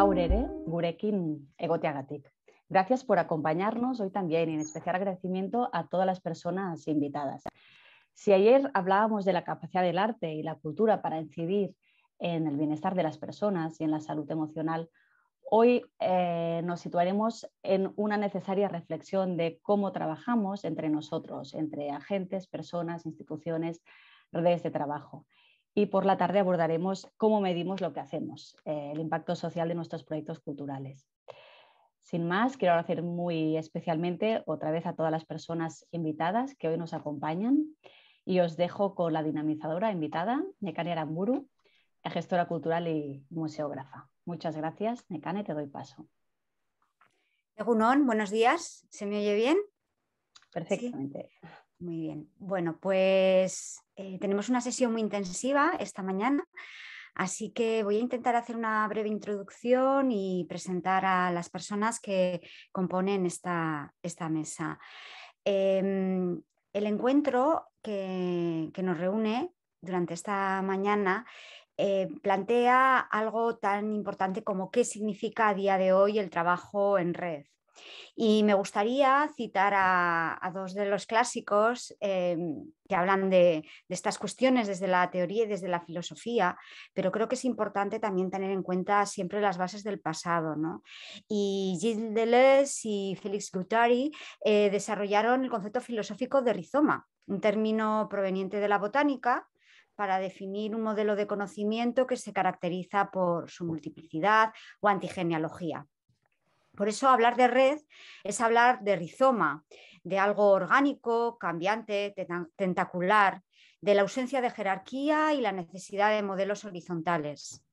gaur ere gurekin egoteagatik. Gracias por acompañarnos hoy también y en especial agradecimiento a todas las personas invitadas. Si ayer hablábamos de la capacidad del arte y la cultura para incidir en el bienestar de las personas y en la salud emocional, hoy nos situaremos en una necesaria reflexión de cómo trabajamos entre nosotros, entre agentes, personas, instituciones, redes de trabajo. Y por la tarde abordaremos cómo medimos lo que hacemos, el impacto social de nuestros proyectos culturales. Sin más, quiero agradecer muy especialmente otra vez a todas las personas invitadas que hoy nos acompañan y os dejo con la dinamizadora invitada, Nekane Aramburu, gestora cultural y museógrafa. Muchas gracias, Nekane, te doy paso. Egunon, buenos días. ¿Se me oye bien? Perfectamente. ¿Sí? Muy bien. Bueno, pues tenemos una sesión muy intensiva esta mañana, así que voy a intentar hacer una breve introducción y presentar a las personas que componen esta mesa. El encuentro que nos reúne durante esta mañana plantea algo tan importante como qué significa a día de hoy el trabajo en red. Y me gustaría citar a dos de los clásicos que hablan de estas cuestiones desde la teoría y desde la filosofía, pero creo que es importante también tener en cuenta siempre las bases del pasado, ¿no? Y Gilles Deleuze y Félix Guattari desarrollaron el concepto filosófico de rizoma, un término proveniente de la botánica, para definir un modelo de conocimiento que se caracteriza por su multiplicidad o antigenealogía. Por eso hablar de red es hablar de rizoma, de algo orgánico, cambiante, tentacular, de la ausencia de jerarquía y la necesidad de modelos horizontales.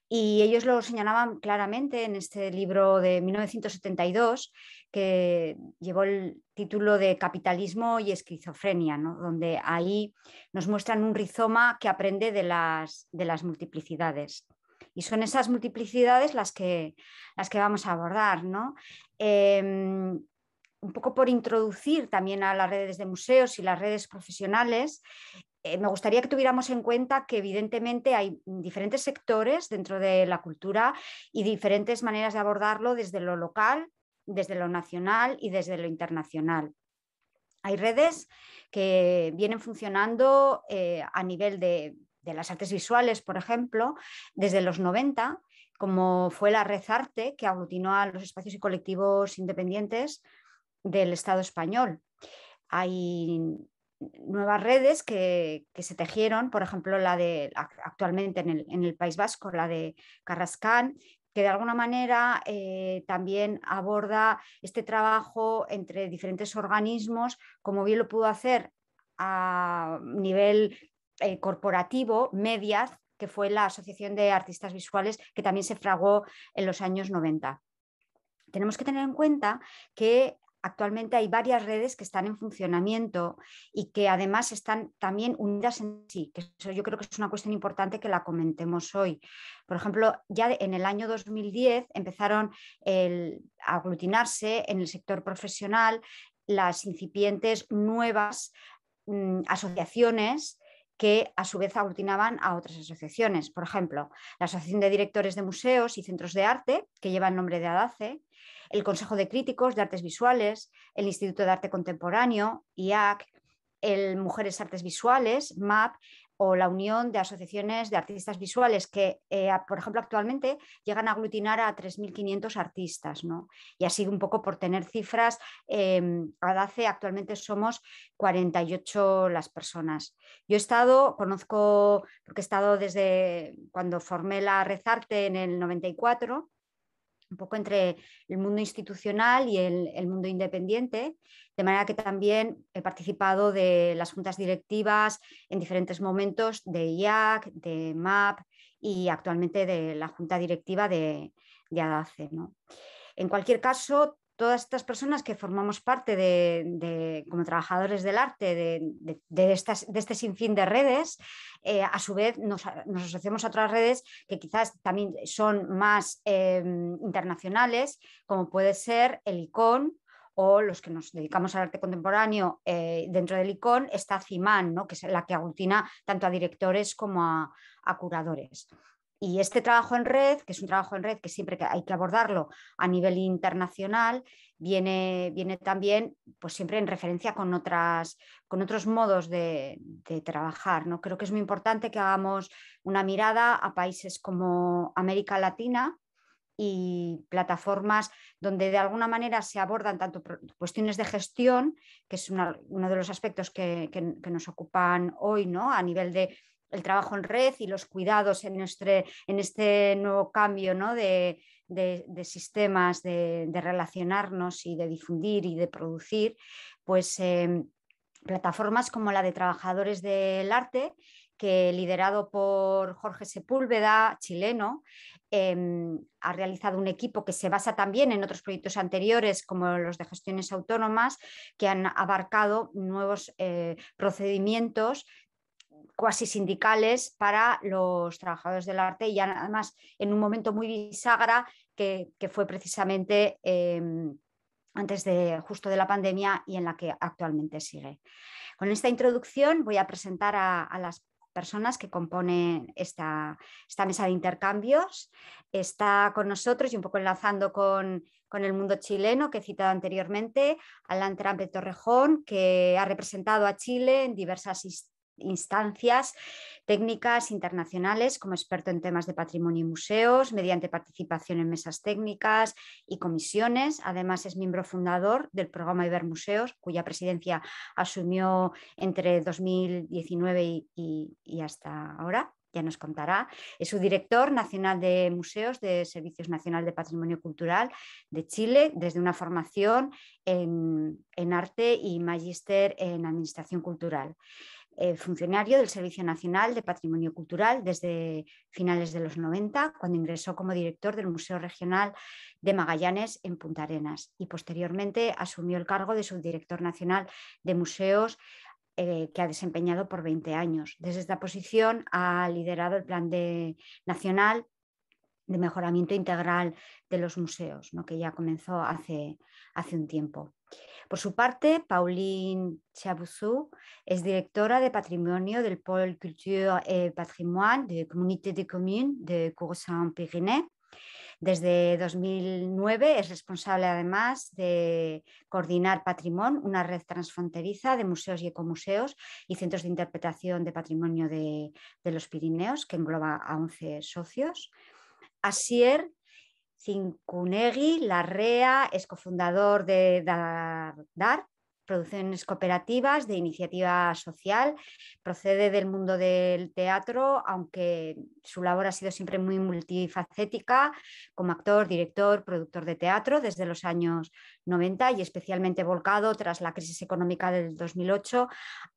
Y ellos lo señalaban claramente en este libro de 1972, que llevó el título de Capitalismo y Esquizofrenia, ¿no? Donde ahí nos muestran un rizoma que aprende de las multiplicidades. Y son esas multiplicidades las que vamos a abordar, ¿no? Un poco por introducir también a las redes de museos y las redes profesionales, me gustaría que tuviéramos en cuenta que evidentemente hay diferentes sectores dentro de la cultura y diferentes maneras de abordarlo desde lo local, desde lo nacional y desde lo internacional. Hay redes que vienen funcionando a nivel de las artes visuales, por ejemplo, desde los 90, como fue la Red Arte, que aglutinó a los espacios y colectivos independientes del Estado español. Hay nuevas redes que se tejieron, por ejemplo, la de actualmente en el País Vasco, la de Carrascán, que de alguna manera también aborda este trabajo entre diferentes organismos, como bien lo pudo hacer a nivel corporativo, Mediaz, que fue la Asociación de Artistas Visuales, que también se fraguó en los años 90. Tenemos que tener en cuenta que actualmente hay varias redes que están en funcionamiento y que además están también unidas en sí, que eso yo creo que es una cuestión importante que la comentemos hoy. Por ejemplo, ya en el año 2010 empezaron a aglutinarse en el sector profesional las incipientes nuevas asociaciones que a su vez aglutinaban a otras asociaciones. Por ejemplo, la Asociación de Directores de Museos y Centros de Arte, que lleva el nombre de ADACE, el Consejo de Críticos de Artes Visuales, el Instituto de Arte Contemporáneo, IAC, el Mujeres Artes Visuales, MAP, o la Unión de Asociaciones de Artistas Visuales, que, por ejemplo, actualmente llegan a aglutinar a 3.500 artistas, ¿no? Y así un poco por tener cifras, ADACE actualmente somos 48 las personas. Yo conozco, porque he estado desde cuando formé la Red Arte en el 94, un poco entre el mundo institucional y el mundo independiente, de manera que también he participado de las juntas directivas en diferentes momentos de IAC, de MAP y actualmente de la junta directiva de ADACE, ¿no? En cualquier caso, todas estas personas que formamos parte como trabajadores del arte de este sinfín de redes, a su vez nos asociamos a otras redes que quizás también son más internacionales, como puede ser el ICON, o los que nos dedicamos al arte contemporáneo. Dentro del ICON está CIMAN, ¿no? Que es la que aglutina tanto a directores como a curadores. Y este trabajo en red, que es un trabajo en red que siempre hay que abordarlo a nivel internacional, viene también pues siempre en referencia con otros modos de trabajar, ¿no? Creo que es muy importante que hagamos una mirada a países como América Latina y plataformas donde de alguna manera se abordan tanto cuestiones de gestión, que es uno de los aspectos que nos ocupan hoy, ¿no? A nivel de el trabajo en red y los cuidados en este nuevo cambio, ¿no? de sistemas de relacionarnos y de difundir y de producir, pues plataformas como la de Trabajadores del Arte, que liderado por Jorge Sepúlveda, chileno, ha realizado un equipo que se basa también en otros proyectos anteriores, como los de gestiones autónomas, que han abarcado nuevos procedimientos cuasi sindicales para los trabajadores del arte, y además en un momento muy bisagra que fue precisamente antes justo de la pandemia y en la que actualmente sigue. Con esta introducción voy a presentar a las personas que componen esta mesa de intercambios. Está con nosotros, y un poco enlazando con el mundo chileno que he citado anteriormente, Alan Trampe Torrejón, que ha representado a Chile en diversas instancias técnicas internacionales como experto en temas de patrimonio y museos, mediante participación en mesas técnicas y comisiones. Además, es miembro fundador del programa Ibermuseos, cuya presidencia asumió entre 2019 y hasta ahora. Ya nos contará. Es su director nacional de museos de Servicios Nacional de Patrimonio Cultural de Chile, desde una formación en arte y magíster en administración cultural. Funcionario del Servicio Nacional de Patrimonio Cultural desde finales de los 90, cuando ingresó como director del Museo Regional de Magallanes en Punta Arenas, y posteriormente asumió el cargo de subdirector nacional de museos, que ha desempeñado por 20 años. Desde esta posición ha liderado el Plan Nacional de Mejoramiento Integral de los Museos, ¿no? Que ya comenzó hace un tiempo. Por su parte, Pauline Chabouzou es directora de patrimonio del Pôle Culture et Patrimoine de Communauté de Communes de Coursan-Pyrénées. Desde 2009 es responsable además de coordinar Patrimón, una red transfronteriza de museos y ecomuseos y centros de interpretación de patrimonio de los Pirineos, que engloba a 11 socios. Asier Cincunegui Larrea es cofundador de Dar, Producciones Cooperativas de Iniciativa Social. Procede del mundo del teatro, aunque su labor ha sido siempre muy multifacética, como actor, director, productor de teatro desde los años 90, y especialmente volcado tras la crisis económica del 2008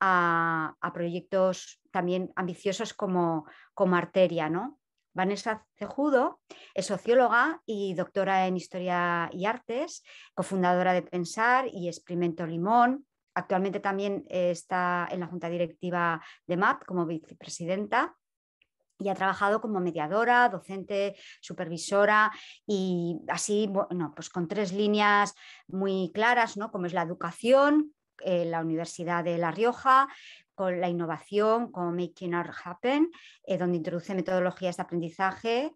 a proyectos también ambiciosos como Arteria, ¿no? Vanessa Cejudo es socióloga y doctora en Historia y Artes, cofundadora de Pensar y Experimento Limón. Actualmente también está en la junta directiva de MAP como vicepresidenta, y ha trabajado como mediadora, docente, supervisora, y así, bueno, pues con 3 líneas muy claras, ¿no? Como es la educación, la Universidad de La Rioja, con la innovación, como Making Art Happen, donde introduce metodologías de aprendizaje,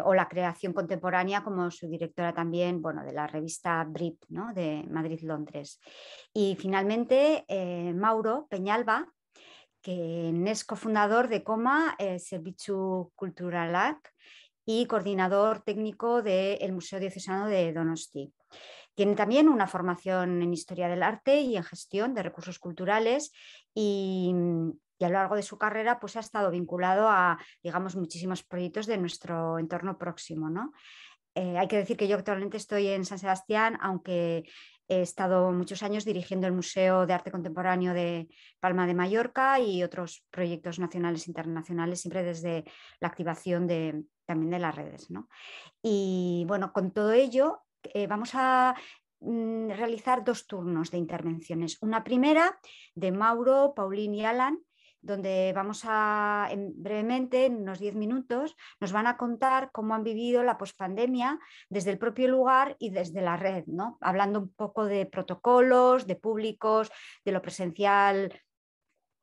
o la creación contemporánea, como su directora también, bueno, de la revista BRIP, ¿no? De Madrid-Londres. Y finalmente, Mauro Peñalba, que es cofundador de COMA, Zerbitzu Kulturalak, y coordinador técnico del Museo Diocesano de Donosti. Tiene también una formación en Historia del Arte y en Gestión de Recursos Culturales, y a lo largo de su carrera pues ha estado vinculado a, digamos, muchísimos proyectos de nuestro entorno próximo, ¿no? Hay que decir que yo actualmente estoy en San Sebastián, aunque he estado muchos años dirigiendo el Museo de Arte Contemporáneo de Palma de Mallorca y otros proyectos nacionales e internacionales, siempre desde la activación también de las redes, ¿no? Y bueno, con todo ello vamos a realizar 2 turnos de intervenciones. Una primera de Mauro, Pauline y Alan, donde vamos a, brevemente, en unos 10 minutos, nos van a contar cómo han vivido la pospandemia desde el propio lugar y desde la red, ¿no? Hablando un poco de protocolos, de públicos, de lo presencial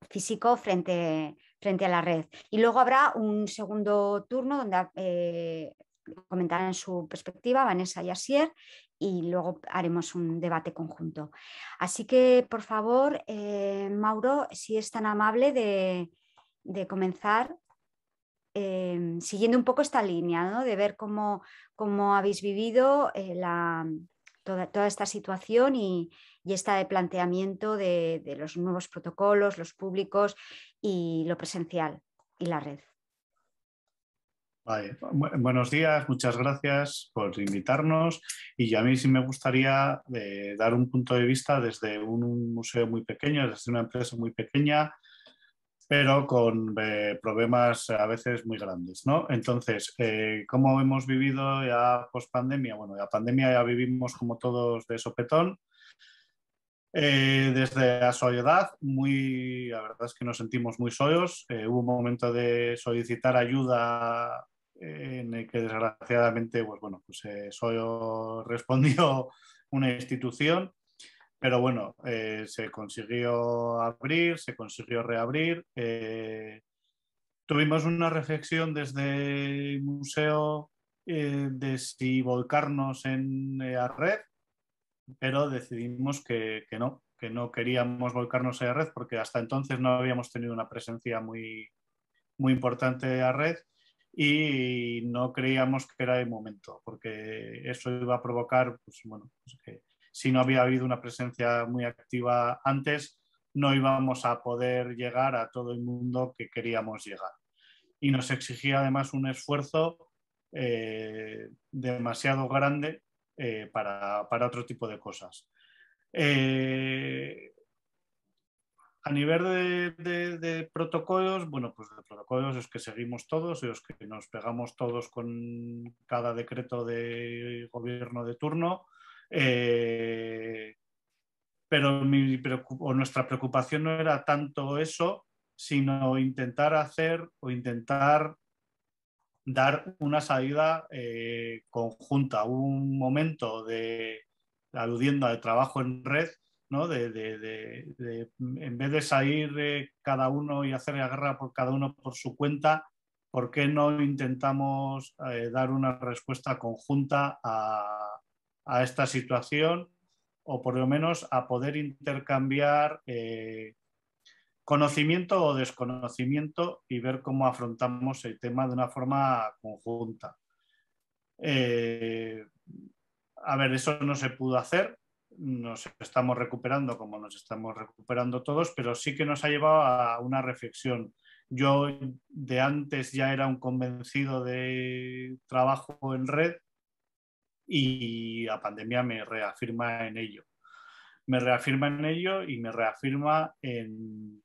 físico frente frente a la red. Y luego habrá un segundo turno donde comentarán su perspectiva Vanessa y Asier, y luego haremos un debate conjunto. Así que, por favor, Mauro, si es tan amable de comenzar siguiendo un poco esta línea, ¿no? De ver cómo habéis vivido toda esta situación y este planteamiento de los nuevos protocolos, los públicos y lo presencial y la red. Vale. Buenos días, muchas gracias por invitarnos, y a mí sí me gustaría dar un punto de vista desde un museo muy pequeño, desde una empresa muy pequeña, pero con problemas a veces muy grandes, ¿no? Entonces, ¿cómo hemos vivido ya post-pandemia? Bueno, la pandemia ya vivimos como todos de sopetón. Desde la soledad, la verdad es que nos sentimos muy solos. Hubo un momento de solicitar ayuda en el que desgraciadamente solo respondió una institución, pero bueno, se consiguió abrir, se consiguió reabrir. Tuvimos una reflexión desde el museo de si volcarnos en la red, pero decidimos que no queríamos volcarnos a la red porque hasta entonces no habíamos tenido una presencia muy, muy importante de la red y no creíamos que era el momento, porque eso iba a provocar, que si no había habido una presencia muy activa antes, no íbamos a poder llegar a todo el mundo que queríamos llegar. Y nos exigía además un esfuerzo demasiado grande para otro tipo de cosas. A nivel de protocolos, pues de protocolos es que seguimos todos y los que nos pegamos todos con cada decreto de gobierno de turno, pero nuestra preocupación no era tanto eso, sino intentar dar una salida conjunta, un momento aludiendo al trabajo en red, ¿no? En vez de salir cada uno y hacer la guerra por cada uno por su cuenta, ¿por qué no intentamos dar una respuesta conjunta a esta situación, o por lo menos a poder intercambiar conocimiento o desconocimiento y ver cómo afrontamos el tema de una forma conjunta? A ver, eso no se pudo hacer, nos estamos recuperando como nos estamos recuperando todos, pero sí que nos ha llevado a una reflexión. Yo de antes ya era un convencido de trabajo en red y la pandemia me reafirma en ello. Me reafirma en ello y me reafirma en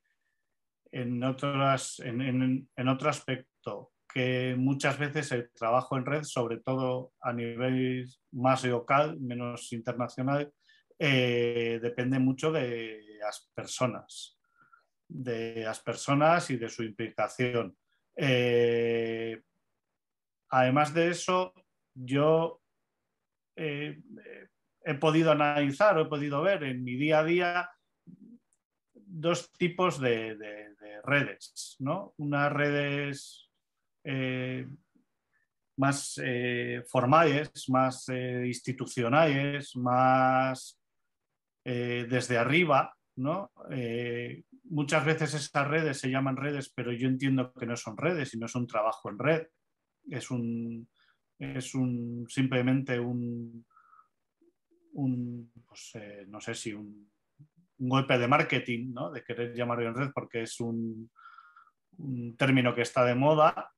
otro aspecto, que muchas veces el trabajo en red, sobre todo a nivel más local, menos internacional, depende mucho de las personas y de su implicación. Además de eso, yo he podido analizar o he podido ver en mi día a día dos tipos de redes, ¿no? Unas redes más formales, más institucionales, más desde arriba, ¿no? Muchas veces esas redes se llaman redes, pero yo entiendo que no son redes y no es un trabajo en red. Es simplemente no sé si un golpe de marketing, ¿no? De querer llamarlo en red porque es un término que está de moda,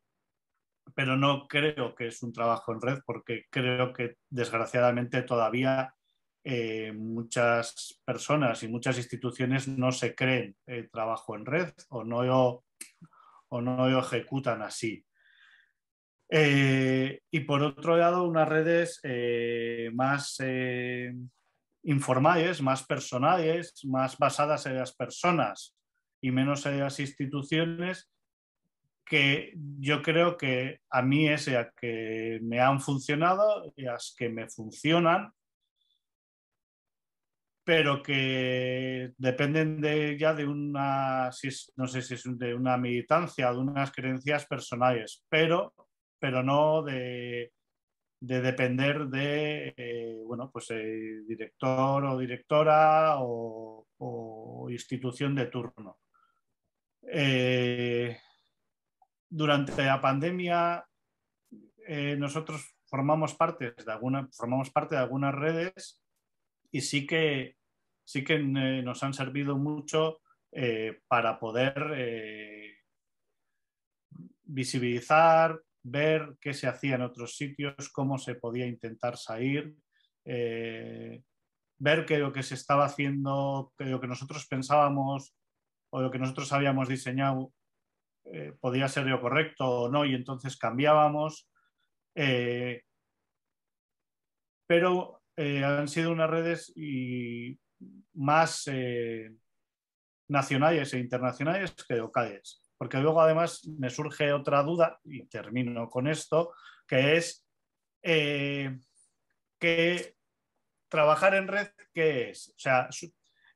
pero no creo que es un trabajo en red porque creo que desgraciadamente todavía muchas personas y muchas instituciones no se creen el trabajo en red o no lo ejecutan así. Y por otro lado, unas redes más informales, más personales, más basadas en las personas y menos en las instituciones, que yo creo que a mí es a que me han funcionado y a las que me funcionan, pero que dependen ya de una, no sé si es de una militancia o de unas creencias personales, pero no de depender de bueno, pues, director o directora o institución de turno. Durante la pandemia nosotros formamos parte de algunas redes y sí que nos han servido mucho para poder visibilizar, ver qué se hacía en otros sitios, cómo se podía intentar salir, ver que lo que se estaba haciendo, que lo que nosotros pensábamos o lo que nosotros habíamos diseñado podía ser lo correcto o no, y entonces cambiábamos. Pero han sido unas redes más nacionales e internacionales que locales. Porque luego además me surge otra duda, y termino con esto, que es que trabajar en red, ¿qué es? O sea,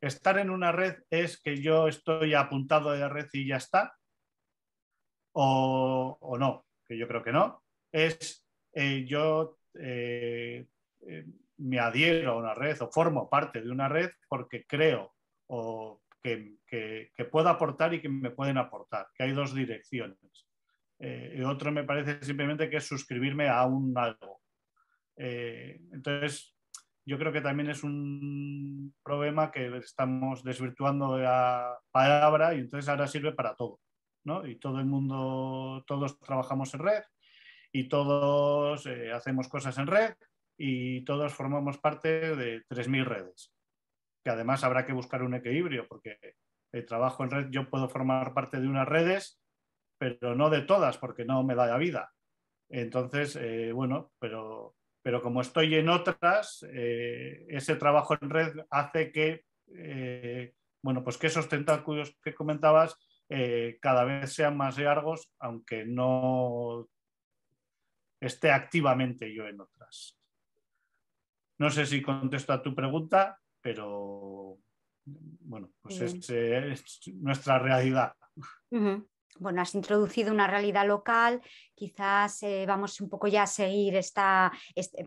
estar en una red es que yo estoy apuntado a la red y ya está, o no, que yo creo que no. Es yo me adhiero a una red o formo parte de una red porque creo o que puedo aportar y que me pueden aportar, que hay dos direcciones. Y otro me parece simplemente que es suscribirme a un algo. Entonces, yo creo que también es un problema que estamos desvirtuando la palabra y entonces ahora sirve para todo, ¿no? Y todo el mundo, todos trabajamos en red y todos hacemos cosas en red y todos formamos parte de 3.000 redes, que además habrá que buscar un equilibrio porque el trabajo en red, yo puedo formar parte de unas redes, pero no de todas porque no me da la vida. Entonces, bueno, pero como estoy en otras, ese trabajo en red hace que, bueno, pues que esos tentáculos que comentabas cada vez sean más largos, aunque no esté activamente yo en otras. No sé si contesto a tu pregunta, pero bueno, pues es nuestra realidad. Bueno, has introducido una realidad local, quizás vamos un poco ya a seguir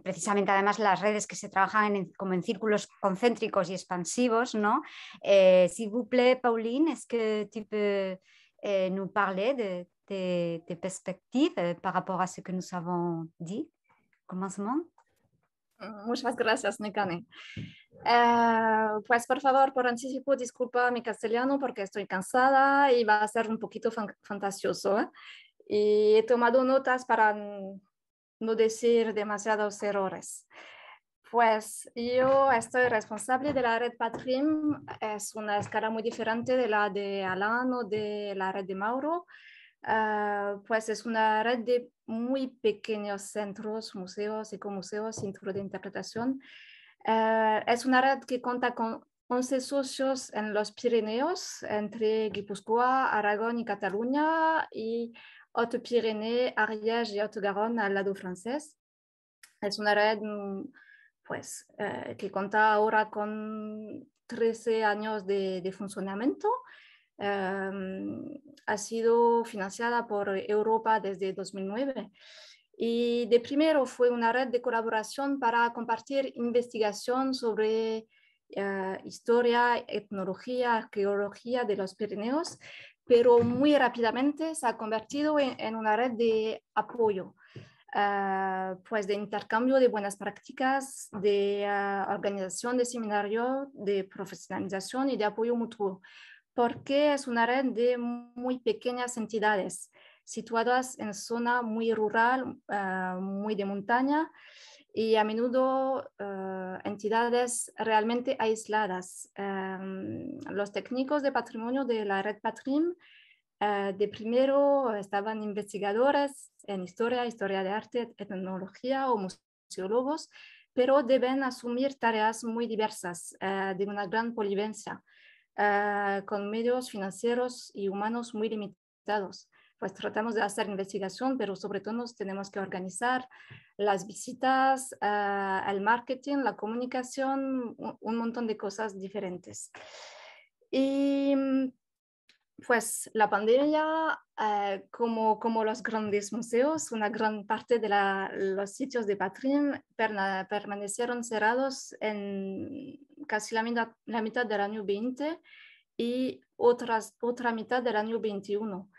precisamente además las redes que se trabajan como en círculos concéntricos y expansivos, ¿no? S'il vous plaît, Pauline, est-ce que tu peux nous parler de tes perspectives par rapport à ce que nous avons dit au commencement? Muchas gracias, Nekane. Pues por favor, por anticipo, disculpa mi castellano porque estoy cansada y va a ser un poquito fantasioso. Y he tomado notas para no decir demasiados errores. Pues yo estoy responsable de la red Patrim. Es una escala muy diferente de la de Alan o de la red de Mauro. Pues es una red de muy pequeños centros, museos, ecomuseos, centros de interpretación. Es una red que cuenta con 11 socios en los Pirineos, entre Guipúzcoa, Aragón y Cataluña, y Haute-Pyrénées, Ariège y Haute-Garonne al lado francés. Es una red pues, que cuenta ahora con 13 años de funcionamiento. Ha sido financiada por Europa desde 2009 y de primero fue una red de colaboración para compartir investigación sobre historia, etnología, arqueología de los Pirineos, pero muy rápidamente se ha convertido en una red de apoyo. Pues de intercambio de buenas prácticas, de organización de seminarios, de profesionalización y de apoyo mutuo, porque es una red de muy pequeñas entidades situadas en zona muy rural, muy de montaña y a menudo entidades realmente aisladas. Los técnicos de patrimonio de la red Patrim de primero estaban investigadores en historia de arte, etnología o museólogos, pero deben asumir tareas muy diversas de una gran polivancia, con medios financieros y humanos muy limitados. pues tratamos de hacer investigación, pero sobre todo nos tenemos que organizar las visitas, el marketing, la comunicación, un montón de cosas diferentes. Y pues la pandemia, como los grandes museos, una gran parte de los sitios de Patrim permanecieron cerrados en casi la mitad del año 20 y otra mitad del año 21,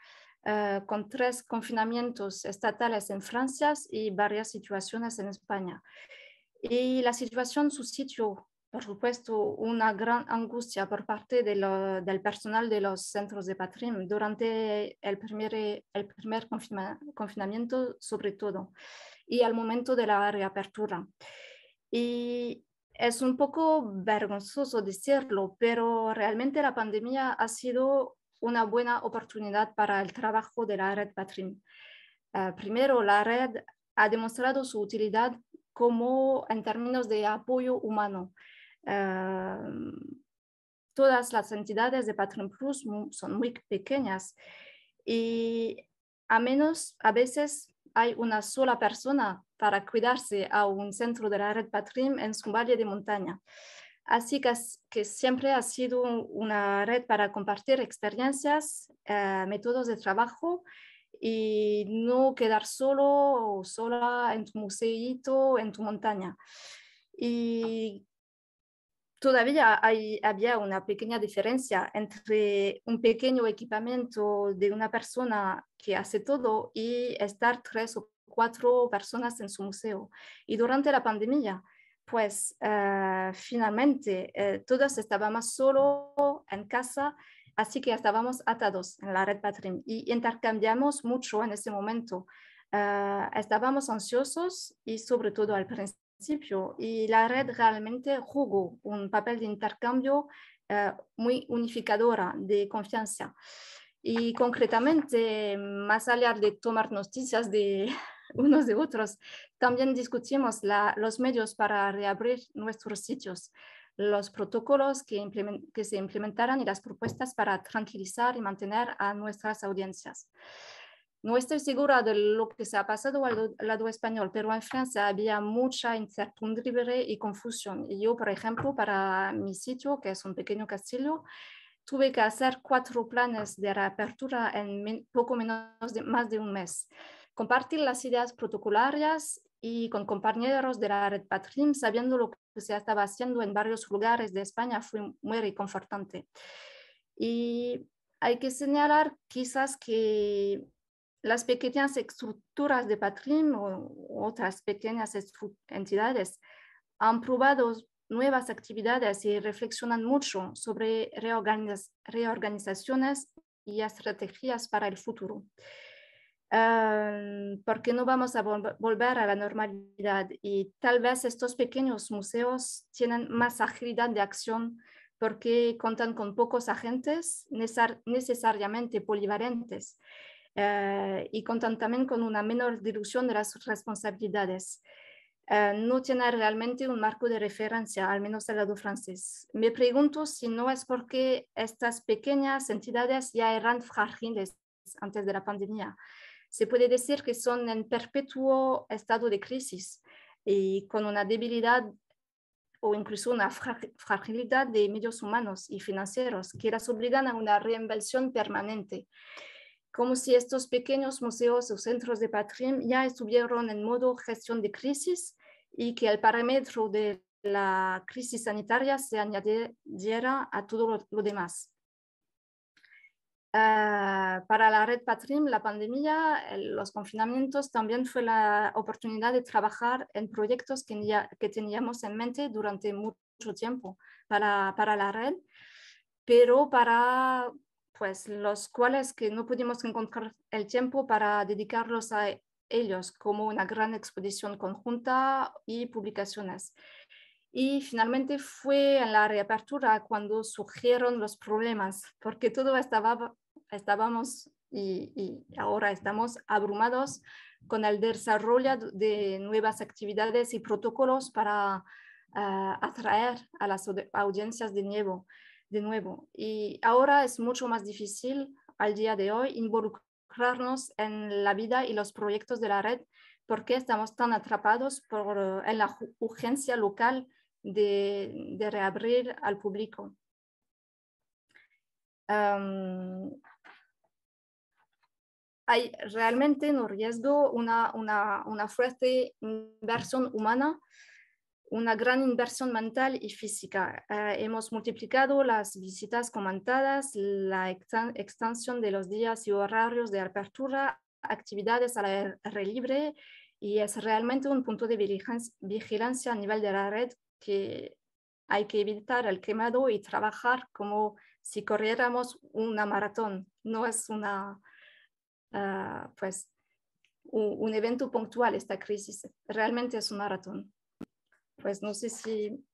con 3 confinamientos estatales en Francia y varias situaciones en España. Y la situación suscitó, por supuesto, una gran angustia por parte del personal de los centros de Patrim durante el primer confinamiento, sobre todo, y al momento de la reapertura. Y es un poco vergonzoso decirlo, pero realmente la pandemia ha sido una buena oportunidad para el trabajo de la red Patrim. Primero, la red ha demostrado su utilidad como en términos de apoyo humano. Todas las entidades de Patrim Plus son muy pequeñas y a veces hay una sola persona para cuidarse a un centro de la red Patrim en su valle de montaña. Así que siempre ha sido una red para compartir experiencias, métodos de trabajo y no quedar solo o sola en tu museíto, en tu montaña. Y todavía había una pequeña diferencia entre un pequeño equipamiento de una persona que hace todo y estar 3 o 4 personas en su museo. Y durante la pandemia, pues finalmente todos estábamos solo en casa, así que estábamos atados en la red Patrim y intercambiamos mucho en ese momento. Estábamos ansiosos y sobre todo al principio, y la red realmente jugó un papel de intercambio muy unificadora de confianza. Y concretamente, más allá de tomar noticias de unos de otros, también discutimos los medios para reabrir nuestros sitios, los protocolos que se implementaran y las propuestas para tranquilizar y mantener a nuestras audiencias. No estoy segura de lo que se ha pasado al lado español, pero en Francia había mucha incertidumbre y confusión. Y yo, por ejemplo, para mi sitio, que es un pequeño castillo, tuve que hacer 4 planes de reapertura en poco más de un mes. Compartir las ideas protocolarias y con compañeros de la red Patrim, sabiendo lo que se estaba haciendo en varios lugares de España, fue muy reconfortante. Y hay que señalar quizás que las pequeñas estructuras de Patrim o otras pequeñas entidades han probado nuevas actividades y reflexionan mucho sobre reorganizaciones y estrategias para el futuro. Porque no vamos a volver a la normalidad y tal vez estos pequeños museos tienen más agilidad de acción porque cuentan con pocos agentes necesariamente polivalentes y contan también con una menor dilución de las responsabilidades. No tiene realmente un marco de referencia, al menos el lado francés. Me pregunto si no es porque estas pequeñas entidades ya eran frágiles antes de la pandemia. Se puede decir que son en perpetuo estado de crisis y con una debilidad o incluso una fragilidad de medios humanos y financieros que las obligan a una reinversión permanente, como si estos pequeños museos o centros de Patrim ya estuvieran en modo gestión de crisis y que el parámetro de la crisis sanitaria se añadiera a todo lo demás. Para la red Patrim, la pandemia, los confinamientos también fue la oportunidad de trabajar en proyectos que teníamos en mente durante mucho tiempo para la red, pero para pues, los cuales que no pudimos encontrar el tiempo para dedicarlos a ellos, como una gran exposición conjunta y publicaciones. Y finalmente fue en la reapertura cuando surgieron los problemas, porque todo estábamos y ahora estamos abrumados con el desarrollo de nuevas actividades y protocolos para atraer a las audiencias de nuevo. Y ahora es mucho más difícil al día de hoy involucrar involucrarnos en la vida y los proyectos de la red porque estamos tan atrapados en la urgencia local de reabrir al público. Hay realmente un riesgo, una fuerte inversión humana, una gran inversión mental y física. Hemos multiplicado las visitas comentadas, la extensión de los días y horarios de apertura, actividades al aire libre, y es realmente un punto de vigilancia a nivel de la red que hay que evitar el quemado y trabajar como si corriéramos una maratón. No es pues, un evento puntual esta crisis, realmente es un maratón. Pues no sé si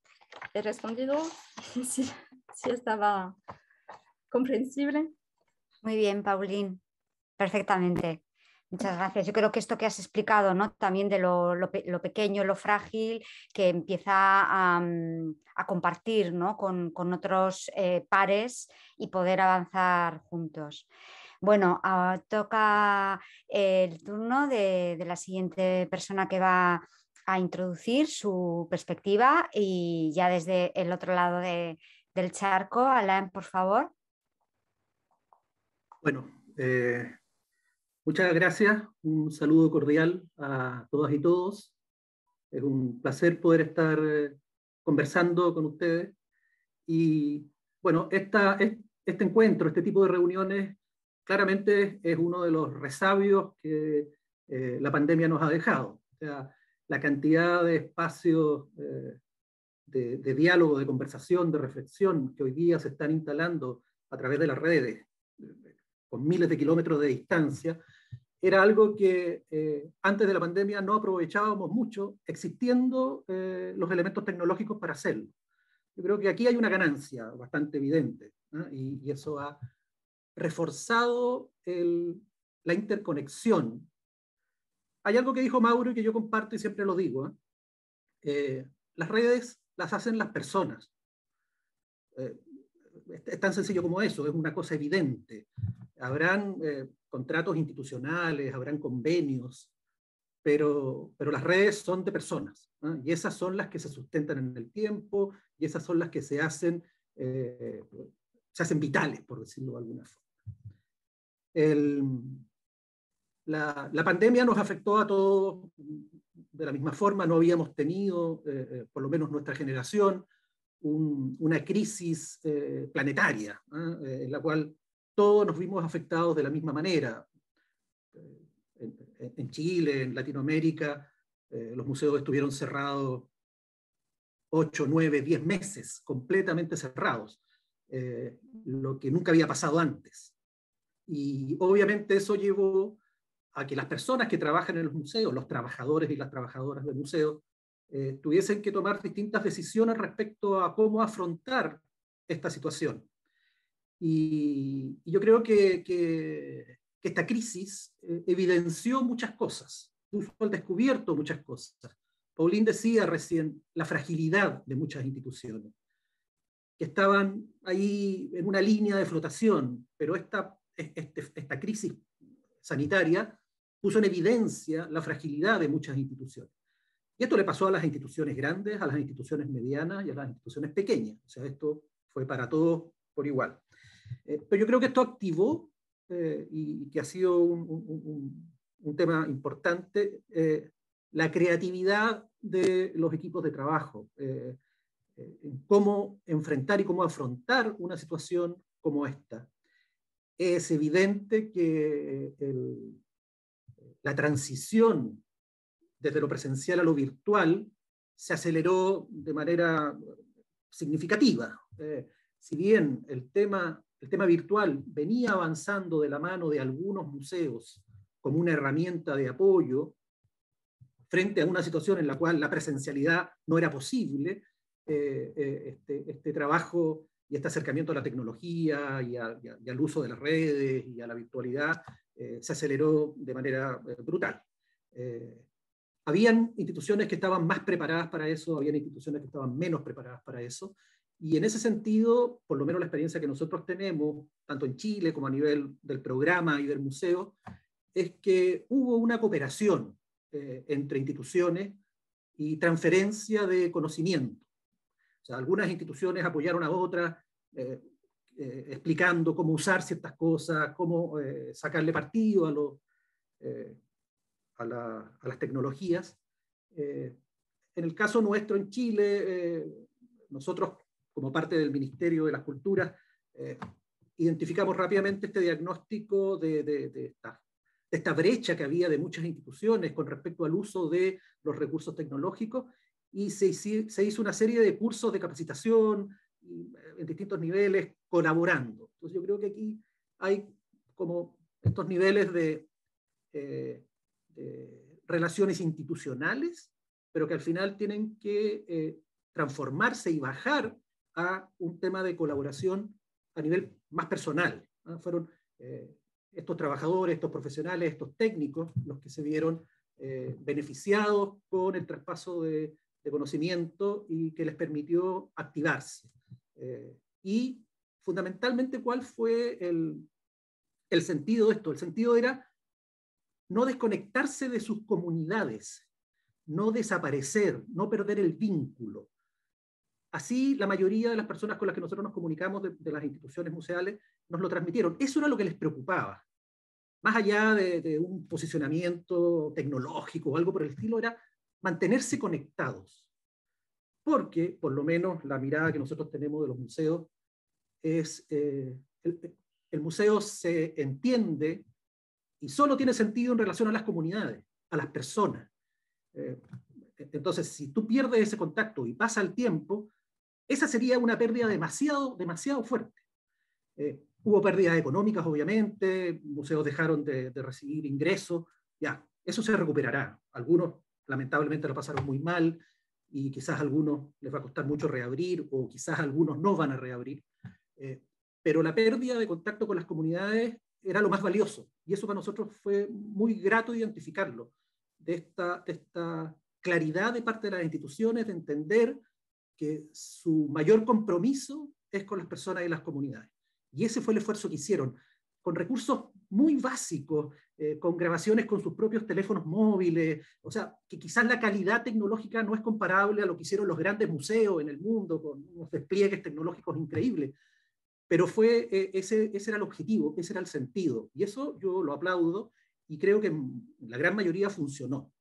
he respondido, si estaba comprensible. Muy bien, Pauline, perfectamente. Muchas gracias. Yo creo que esto que has explicado, ¿no? También de lo pequeño, lo frágil, que empieza a compartir, ¿no? con otros pares y poder avanzar juntos. Bueno, toca el turno de la siguiente persona que va a introducir su perspectiva, y ya desde el otro lado del charco. Alain, por favor. Bueno, muchas gracias. Un saludo cordial a todas y todos. Es un placer poder estar conversando con ustedes. Y bueno, este encuentro, este tipo de reuniones, claramente es uno de los resabios que la pandemia nos ha dejado. O sea, la cantidad de espacios de diálogo, de conversación, de reflexión que hoy día se están instalando a través de las redes, con miles de kilómetros de distancia, era algo que antes de la pandemia no aprovechábamos mucho, existiendo los elementos tecnológicos para hacerlo. Yo creo que aquí hay una ganancia bastante evidente, ¿no? Y eso ha reforzado la interconexión. Hay algo que dijo Mauro y que yo comparto y siempre lo digo, las redes las hacen las personas. Es tan sencillo como eso, es una cosa evidente. Habrán contratos institucionales, habrán convenios, pero las redes son de personas, ¿no? Y esas son las que se sustentan en el tiempo, y esas son las que se hacen vitales, por decirlo de alguna forma. La pandemia nos afectó a todos de la misma forma. No habíamos tenido, por lo menos nuestra generación, una crisis planetaria, en la cual todos nos vimos afectados de la misma manera. En Chile, en Latinoamérica, los museos estuvieron cerrados 8, 9, 10 meses, completamente cerrados, lo que nunca había pasado antes. Y obviamente eso llevó a que las personas que trabajan en los museos, los trabajadores y las trabajadoras del museo, tuviesen que tomar distintas decisiones respecto a cómo afrontar esta situación. Y yo creo que esta crisis evidenció muchas cosas, puso al descubierto muchas cosas. Pauline decía recién la fragilidad de muchas instituciones, que estaban ahí en una línea de flotación, pero esta crisis sanitaria puso en evidencia la fragilidad de muchas instituciones. Y esto le pasó a las instituciones grandes, a las instituciones medianas y a las instituciones pequeñas. O sea, esto fue para todos por igual. Pero yo creo que esto activó, y que ha sido un tema importante, la creatividad de los equipos de trabajo, en cómo enfrentar y cómo afrontar una situación como esta. Es evidente que la transición desde lo presencial a lo virtual se aceleró de manera significativa. Si bien el tema virtual venía avanzando de la mano de algunos museos como una herramienta de apoyo frente a una situación en la cual la presencialidad no era posible, este trabajo y este acercamiento a la tecnología y al uso de las redes y a la virtualidad se aceleró de manera brutal. Habían instituciones que estaban más preparadas para eso, habían instituciones que estaban menos preparadas para eso, Y en ese sentido, por lo menos la experiencia que nosotros tenemos, tanto en Chile como a nivel del programa y del museo, es que hubo una cooperación entre instituciones y transferencia de conocimiento. O sea, algunas instituciones apoyaron a otras, explicando cómo usar ciertas cosas, cómo sacarle partido a las tecnologías. En el caso nuestro en Chile, nosotros, como parte del Ministerio de las Culturas, identificamos rápidamente este diagnóstico de esta brecha que había de muchas instituciones con respecto al uso de los recursos tecnológicos, y se hizo una serie de cursos de capacitación en distintos niveles, colaborando. Entonces yo creo que aquí hay como estos niveles de relaciones institucionales, pero que al final tienen que transformarse y bajar a un tema de colaboración a nivel más personal, ¿no? Fueron estos trabajadores, estos profesionales, estos técnicos los que se vieron beneficiados con el traspaso de conocimiento y que les permitió activarse. Y fundamentalmente, ¿cuál fue el sentido de esto? El sentido era no desconectarse de sus comunidades, no desaparecer, no perder el vínculo. Así la mayoría de las personas con las que nosotros nos comunicamos de las instituciones museales nos lo transmitieron. Eso era lo que les preocupaba. Más allá de un posicionamiento tecnológico o algo por el estilo, era mantenerse conectados. Porque, por lo menos, la mirada que nosotros tenemos de los museos es, el museo se entiende y solo tiene sentido en relación a las comunidades, a las personas. Entonces, si tú pierdes ese contacto y pasa el tiempo, esa sería una pérdida demasiado fuerte. Hubo pérdidas económicas, obviamente, museos dejaron de recibir ingresos, ya, eso se recuperará. Algunos, lamentablemente, lo pasaron muy mal, y quizás a algunos les va a costar mucho reabrir, o quizás algunos no van a reabrir. Pero la pérdida de contacto con las comunidades era lo más valioso, y eso para nosotros fue muy grato identificarlo, de esta claridad de parte de las instituciones de entender que su mayor compromiso es con las personas y las comunidades. Y ese fue el esfuerzo que hicieron, con recursos muy básicos, con grabaciones con sus propios teléfonos móviles, o sea, que quizás la calidad tecnológica no es comparable a lo que hicieron los grandes museos en el mundo, con unos despliegues tecnológicos increíbles, pero ese era el objetivo, ese era el sentido, y eso yo lo aplaudo, y creo que en la gran mayoría funcionó.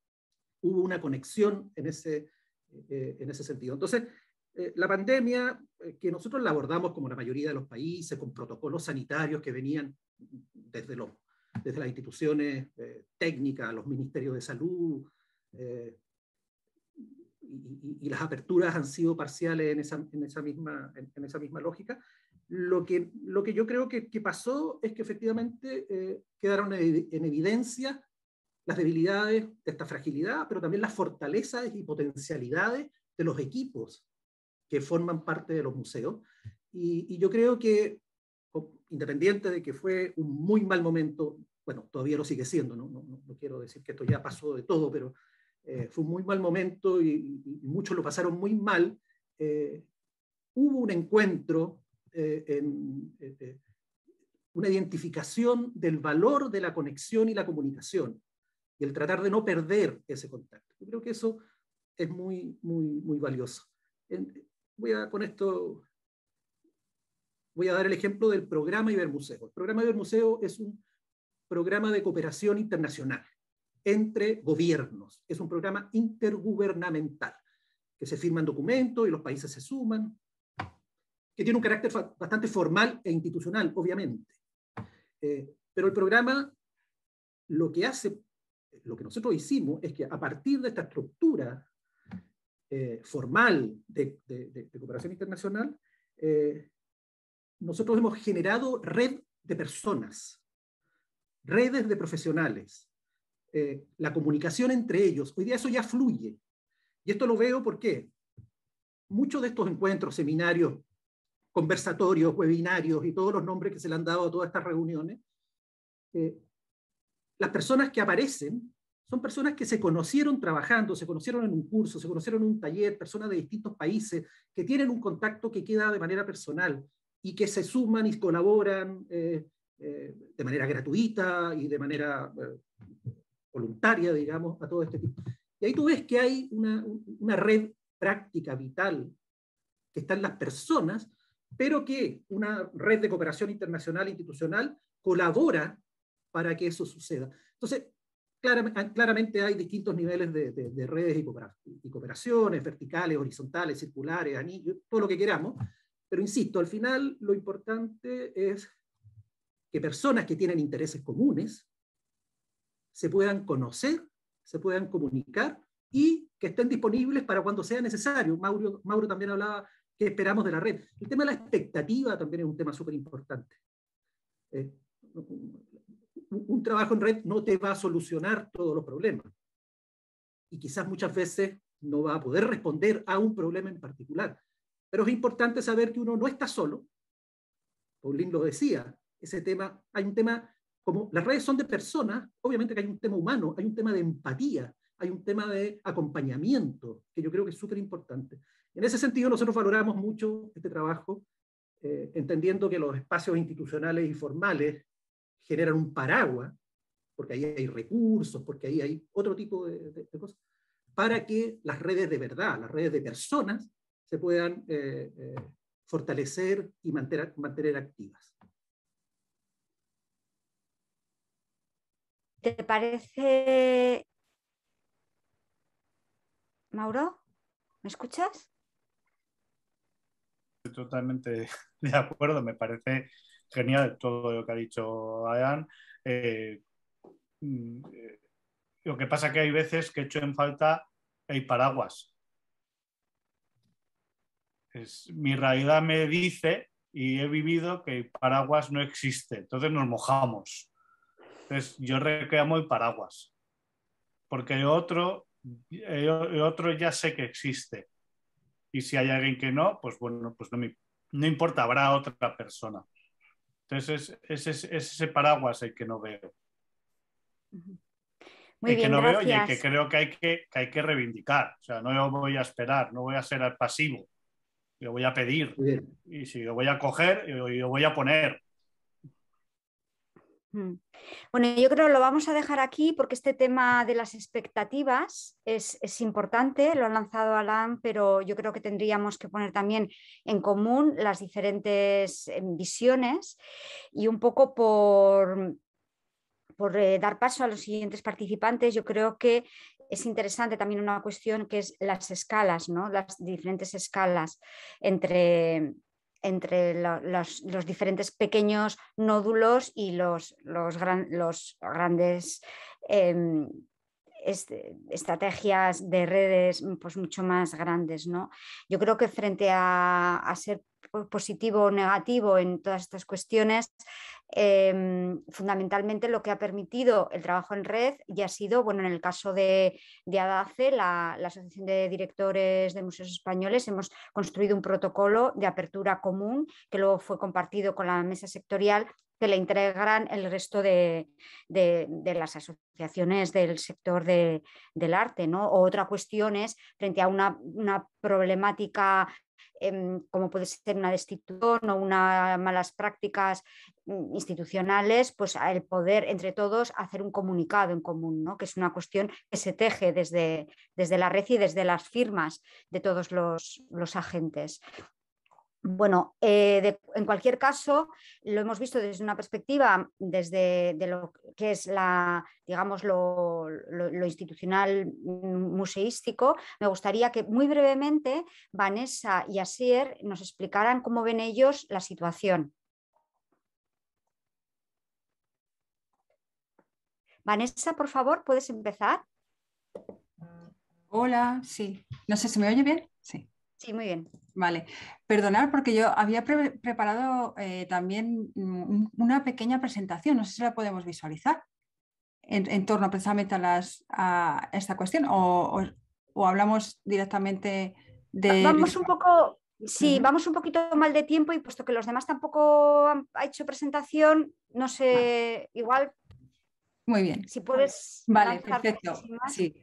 Hubo una conexión en ese sentido. Entonces, la pandemia, que nosotros la abordamos como la mayoría de los países, con protocolos sanitarios que venían desde las instituciones técnicas, los ministerios de salud, y las aperturas han sido parciales en esa misma lógica. Lo que yo creo que pasó es que efectivamente quedaron en evidencia las debilidades de esta fragilidad, pero también las fortalezas y potencialidades de los equipos que forman parte de los museos. Y yo creo que, independiente de que fue un muy mal momento, bueno, todavía lo sigue siendo, no quiero decir que esto ya pasó de todo, pero fue un muy mal momento y muchos lo pasaron muy mal. Hubo un encuentro, una identificación del valor de la conexión y la comunicación, y el tratar de no perder ese contacto. Yo creo que eso es muy valioso. Con esto voy a dar el ejemplo del programa Ibermuseo. El programa Ibermuseo es un programa de cooperación internacional entre gobiernos. Es un programa intergubernamental, que se firman documentos y los países se suman, que tiene un carácter bastante formal e institucional, obviamente. Pero el programa lo que nosotros hicimos es que a partir de esta estructura formal de cooperación internacional, nosotros hemos generado red de personas, redes de profesionales, la comunicación entre ellos. Hoy día eso ya fluye. Y esto lo veo porque muchos de estos encuentros, seminarios, conversatorios, webinarios y todos los nombres que se le han dado a todas estas reuniones, las personas que aparecen son personas que se conocieron trabajando, se conocieron en un curso, se conocieron en un taller, personas de distintos países que tienen un contacto que queda de manera personal y que se suman y colaboran de manera gratuita y de manera voluntaria, digamos, a todo este tipo. Y ahí tú ves que hay una red práctica, vital, que está en las personas, pero que una red de cooperación internacional e institucional colabora para que eso suceda. Entonces, claramente hay distintos niveles de redes y cooperaciones, verticales, horizontales, circulares, anillos, todo lo que queramos, pero insisto, al final lo importante es que personas que tienen intereses comunes se puedan conocer, se puedan comunicar y que estén disponibles para cuando sea necesario. Mauro también hablaba que esperamos de la red. El tema de la expectativa también es un tema súper importante. Un trabajo en red no te va a solucionar todos los problemas. Y quizás muchas veces no va a poder responder a un problema en particular. Pero es importante saber que uno no está solo. Paulín lo decía, ese tema, hay un tema, como las redes son de personas, obviamente que hay un tema humano, hay un tema de empatía, hay un tema de acompañamiento, que yo creo que es súper importante. En ese sentido, nosotros valoramos mucho este trabajo, entendiendo que los espacios institucionales y formales generan un paraguas, porque ahí hay recursos, porque ahí hay otro tipo de cosas, para que las redes de verdad, las redes de personas, se puedan fortalecer y mantener activas. ¿Te parece, Mauro? ¿Me escuchas? Estoy totalmente de acuerdo, me parece genial todo lo que ha dicho Adán. Lo que pasa es que hay veces que echo en falta el paraguas. Mi realidad me dice y he vivido que el paraguas no existe, entonces nos mojamos. Entonces yo reclamo el paraguas, porque el otro ya sé que existe. Y si hay alguien que no, pues bueno, pues no importa, habrá otra persona. Entonces es ese paraguas el que no veo. Muy bien, que no gracias. veo y el que creo que hay que reivindicar. O sea, no lo voy a esperar, no voy a ser pasivo. Lo voy a pedir. Y si lo voy a coger, lo voy a poner. Bueno, yo creo que lo vamos a dejar aquí porque este tema de las expectativas es importante, lo ha lanzado Alan, pero yo creo que tendríamos que poner también en común las diferentes visiones y un poco por dar paso a los siguientes participantes, yo creo que es interesante también una cuestión que es las escalas, ¿no? Las diferentes escalas entre los diferentes pequeños nódulos y los grandes estrategias de redes pues mucho más grandes, ¿no? Yo creo que frente a ser positivo o negativo en todas estas cuestiones, fundamentalmente lo que ha permitido el trabajo en red ya ha sido, bueno, en el caso de ADACE, la Asociación de Directores de Museos Españoles, hemos construido un protocolo de apertura común que luego fue compartido con la mesa sectorial, que le integran el resto de las asociaciones del sector del arte, ¿no? O otra cuestión es, frente a una problemática como puede ser una destitución o unas malas prácticas institucionales, pues el poder entre todos hacer un comunicado en común, ¿no? Que es una cuestión que se teje desde la red y desde las firmas de todos los agentes. Bueno, en cualquier caso, lo hemos visto desde una perspectiva, desde lo que es digamos, lo institucional museístico. Me gustaría que muy brevemente Vanessa y Asier nos explicaran cómo ven ellos la situación. Vanessa, por favor, ¿puedes empezar? Hola, sí. No sé, ¿se me oye bien? Sí. Sí, muy bien. Vale, perdonad porque yo había preparado también una pequeña presentación, no sé si la podemos visualizar en torno precisamente a esta cuestión o hablamos directamente de... Vamos un poco, sí, vamos un poquito mal de tiempo y puesto que los demás tampoco han hecho presentación, no sé, igual... Muy bien. Si puedes. Vale, perfecto. Sí.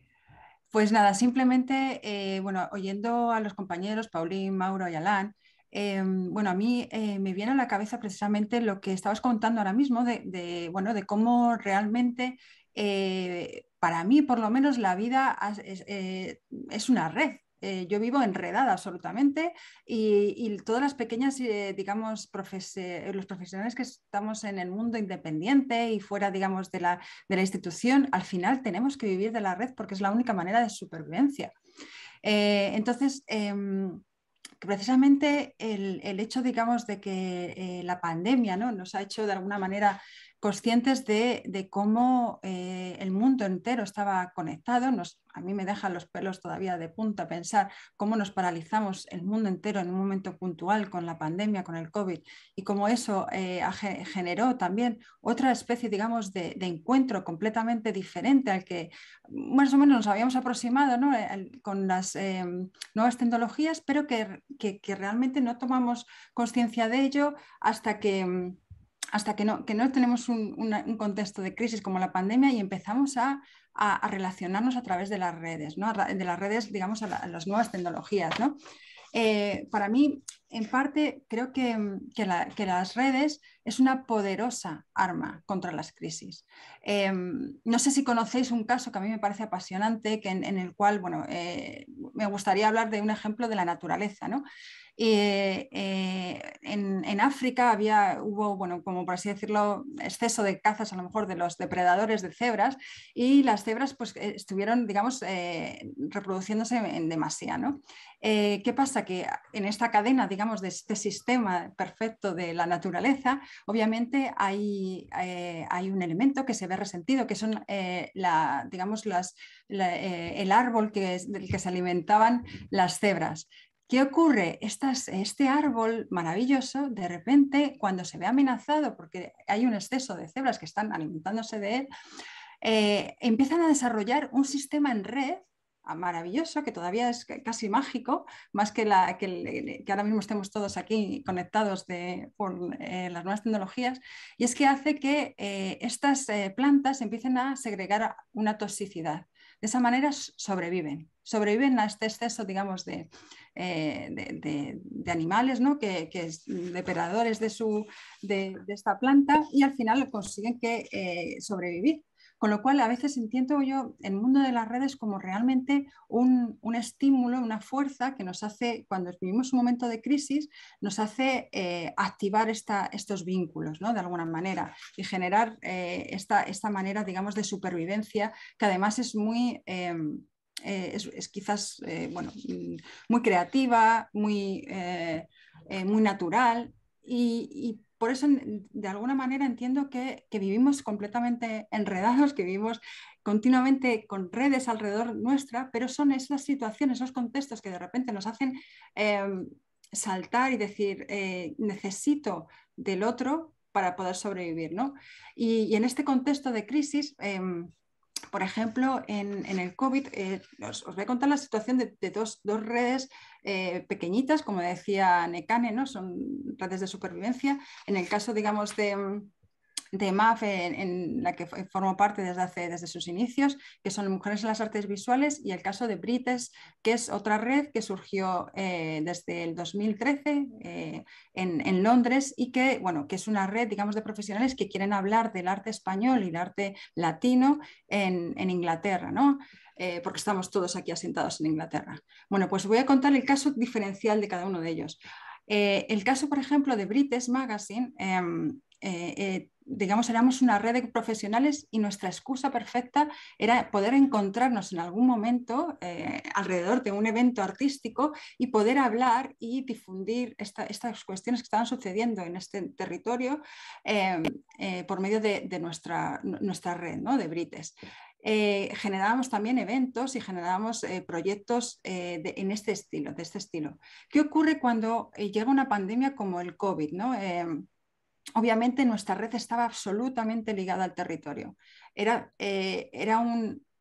Pues nada, simplemente, bueno, oyendo a los compañeros, Paulín, Mauro y Alán, bueno, a mí me viene a la cabeza precisamente lo que estabas contando ahora mismo bueno, de cómo realmente, para mí por lo menos, la vida es una red. Yo vivo enredada absolutamente y todas las pequeñas, digamos, los profesionales que estamos en el mundo independiente y fuera, digamos, de la institución, al final tenemos que vivir de la red porque es la única manera de supervivencia. Entonces, precisamente el hecho, digamos, de que la pandemia, ¿no?, nos ha hecho de alguna manera conscientes de cómo el mundo entero estaba conectado. A mí me dejan los pelos todavía de punta pensar cómo nos paralizamos el mundo entero en un momento puntual con la pandemia, con el COVID, y cómo eso generó también otra especie, digamos, de encuentro completamente diferente al que más o menos nos habíamos aproximado, ¿no?, con las nuevas tecnologías, pero que realmente no tomamos conciencia de ello hasta que no tenemos un contexto de crisis como la pandemia y empezamos a relacionarnos a través de las redes, ¿no?, de las redes, digamos, a las nuevas tecnologías, ¿no? Para mí, en parte, creo que las redes es una poderosa arma contra las crisis. No sé si conocéis un caso que a mí me parece apasionante, en el cual, bueno, me gustaría hablar de un ejemplo de la naturaleza, ¿no? En África hubo, bueno, como por así decirlo, exceso de cazas a lo mejor de los depredadores de cebras, y las cebras pues estuvieron, digamos, reproduciéndose en demasía, ¿no? ¿Qué pasa? Que en esta cadena, digamos, de este sistema perfecto de la naturaleza, obviamente hay un elemento que se ve resentido, que son, digamos, el árbol del que se alimentaban las cebras. ¿Qué ocurre? Este árbol maravilloso, de repente, cuando se ve amenazado porque hay un exceso de cebras que están alimentándose de él, empiezan a desarrollar un sistema en red maravilloso, que todavía es casi mágico, más que ahora mismo estemos todos aquí conectados por las nuevas tecnologías, y es que hace que estas plantas empiecen a segregar una toxicidad. De esa manera sobreviven a este exceso, digamos, de animales, ¿no?, que es depredadores de esta planta, y al final consiguen sobrevivir. Con lo cual, a veces entiendo yo el mundo de las redes como realmente un estímulo, una fuerza que nos hace, cuando vivimos un momento de crisis, nos hace activar estos vínculos, ¿no?, de alguna manera, y generar esta manera, digamos, de supervivencia, que además es muy... es quizás bueno, muy creativa, muy natural, y por eso, de alguna manera, entiendo que vivimos completamente enredados, que vivimos continuamente con redes alrededor nuestra, pero son esas situaciones, esos contextos que de repente nos hacen saltar y decir, necesito del otro para poder sobrevivir, ¿no? Y en este contexto de crisis, por ejemplo, en el COVID, os voy a contar la situación de dos redes pequeñitas, como decía Nekane, ¿no? Son redes de supervivencia. En el caso, digamos, de MAF, en la que formo parte desde sus inicios, que son Mujeres en las Artes Visuales, y el caso de Brites, que es otra red que surgió desde el 2013 en Londres, y que, bueno, que es una red, digamos, de profesionales que quieren hablar del arte español y el arte latino en Inglaterra, ¿no? Porque estamos todos aquí asentados en Inglaterra. Bueno, pues voy a contar el caso diferencial de cada uno de ellos. El caso, por ejemplo, de Brites Magazine, digamos, éramos una red de profesionales, y nuestra excusa perfecta era poder encontrarnos en algún momento alrededor de un evento artístico y poder hablar y difundir estas cuestiones que estaban sucediendo en este territorio por medio de nuestra red, ¿no?, de Brites. Generábamos también eventos y generábamos proyectos de este estilo. ¿Qué ocurre cuando llega una pandemia como el COVID, ¿no? Obviamente nuestra red estaba absolutamente ligada al territorio. Era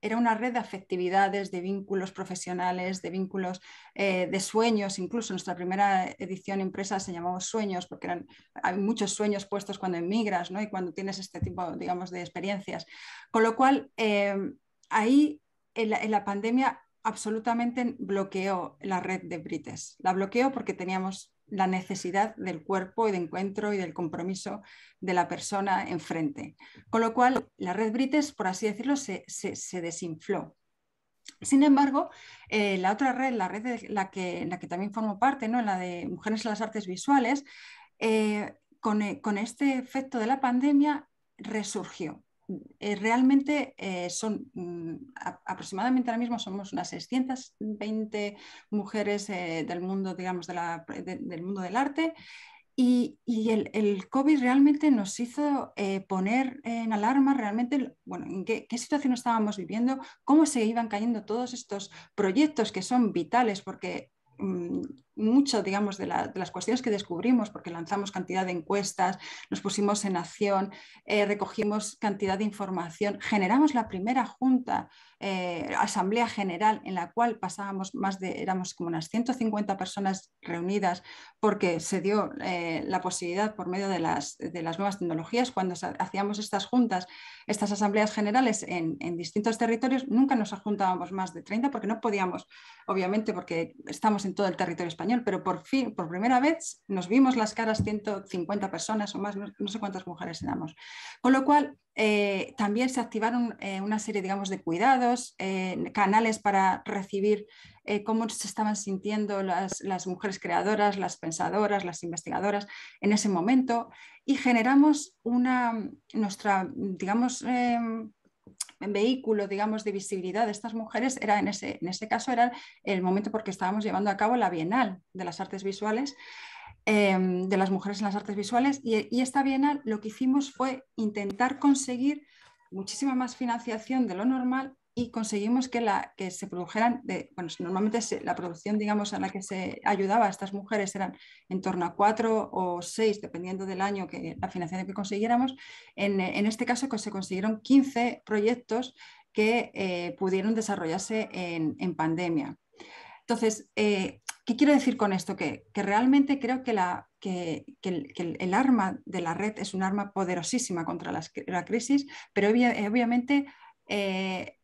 era una red de afectividades, de vínculos profesionales, de vínculos de sueños. Incluso nuestra primera edición impresa se llamaba Sueños, porque hay muchos sueños puestos cuando emigras, ¿no? Y cuando tienes este tipo, digamos, de experiencias. Con lo cual, ahí en la pandemia absolutamente bloqueó la red de Brites. La bloqueó porque teníamos la necesidad del cuerpo y de encuentro y del compromiso de la persona enfrente. Con lo cual, la red Brites, por así decirlo, se desinfló. Sin embargo, la otra red, la red de la que también formo parte, ¿no? La de Mujeres en las Artes Visuales, con este efecto de la pandemia resurgió. Realmente son aproximadamente ahora mismo somos unas 620 mujeres del mundo, digamos, del mundo del arte. Y el COVID realmente nos hizo poner en alarma realmente, bueno, en qué situación estábamos viviendo, cómo se iban cayendo todos estos proyectos que son vitales, porque mucho, digamos, de las cuestiones que descubrimos, porque lanzamos cantidad de encuestas, nos pusimos en acción, recogimos cantidad de información, generamos la primera junta, asamblea general, en la cual pasábamos éramos como unas 150 personas reunidas, porque se dio la posibilidad por medio de las nuevas tecnologías, cuando hacíamos estas juntas, estas asambleas generales en distintos territorios, nunca nos juntábamos más de 30 porque no podíamos, obviamente, porque estamos en todo el territorio español, pero por primera vez nos vimos las caras 150 personas o más, no sé cuántas mujeres éramos. Con lo cual, también se activaron una serie, digamos, de cuidados, canales para recibir cómo se estaban sintiendo las mujeres creadoras, las pensadoras, las investigadoras en ese momento, y generamos nuestra, digamos, vehículo, digamos, de visibilidad de estas mujeres era en ese caso era el momento porque estábamos llevando a cabo la Bienal de las Artes Visuales, de las mujeres en las artes visuales, y esta Bienal lo que hicimos fue intentar conseguir muchísima más financiación de lo normal, y conseguimos que se produjeran, normalmente la producción, digamos, a la que se ayudaba a estas mujeres eran en torno a 4 o 6, dependiendo del año, que la financiación que consiguiéramos. En este caso se consiguieron 15 proyectos que pudieron desarrollarse en pandemia. Entonces, ¿qué quiero decir con esto? Que realmente creo que el arma de la red es un arma poderosísima contra la crisis, pero obviamente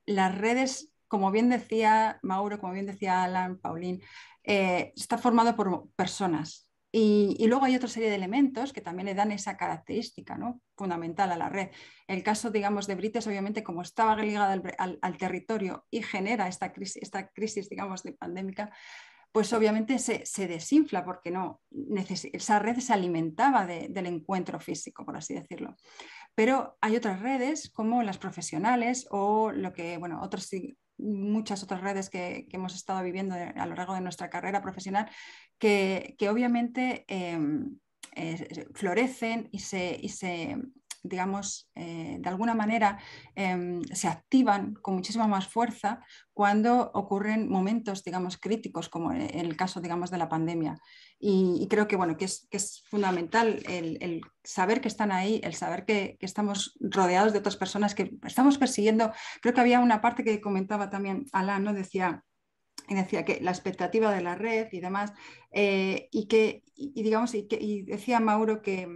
las redes, como bien decía Mauro, como bien decía Alan, Pauline, está formado por personas. Y luego hay otra serie de elementos que también le dan esa característica, ¿no?, fundamental a la red. El caso, digamos, de Brites, obviamente, como estaba ligada al territorio y genera esta crisis, digamos, de pandémica, pues obviamente se desinfla porque esa red se alimentaba del encuentro físico, por así decirlo. Pero hay otras redes como las profesionales o muchas otras redes que hemos estado viviendo a lo largo de nuestra carrera profesional que obviamente florecen y se digamos, de alguna manera se activan con muchísima más fuerza cuando ocurren momentos, digamos, críticos, como en el caso, digamos, de la pandemia. Y creo que, bueno, que es fundamental el saber que están ahí, el saber que estamos rodeados de otras personas que estamos persiguiendo. Creo que había una parte que comentaba también Alan, ¿no? Decía que la expectativa de la red y demás, y decía Mauro que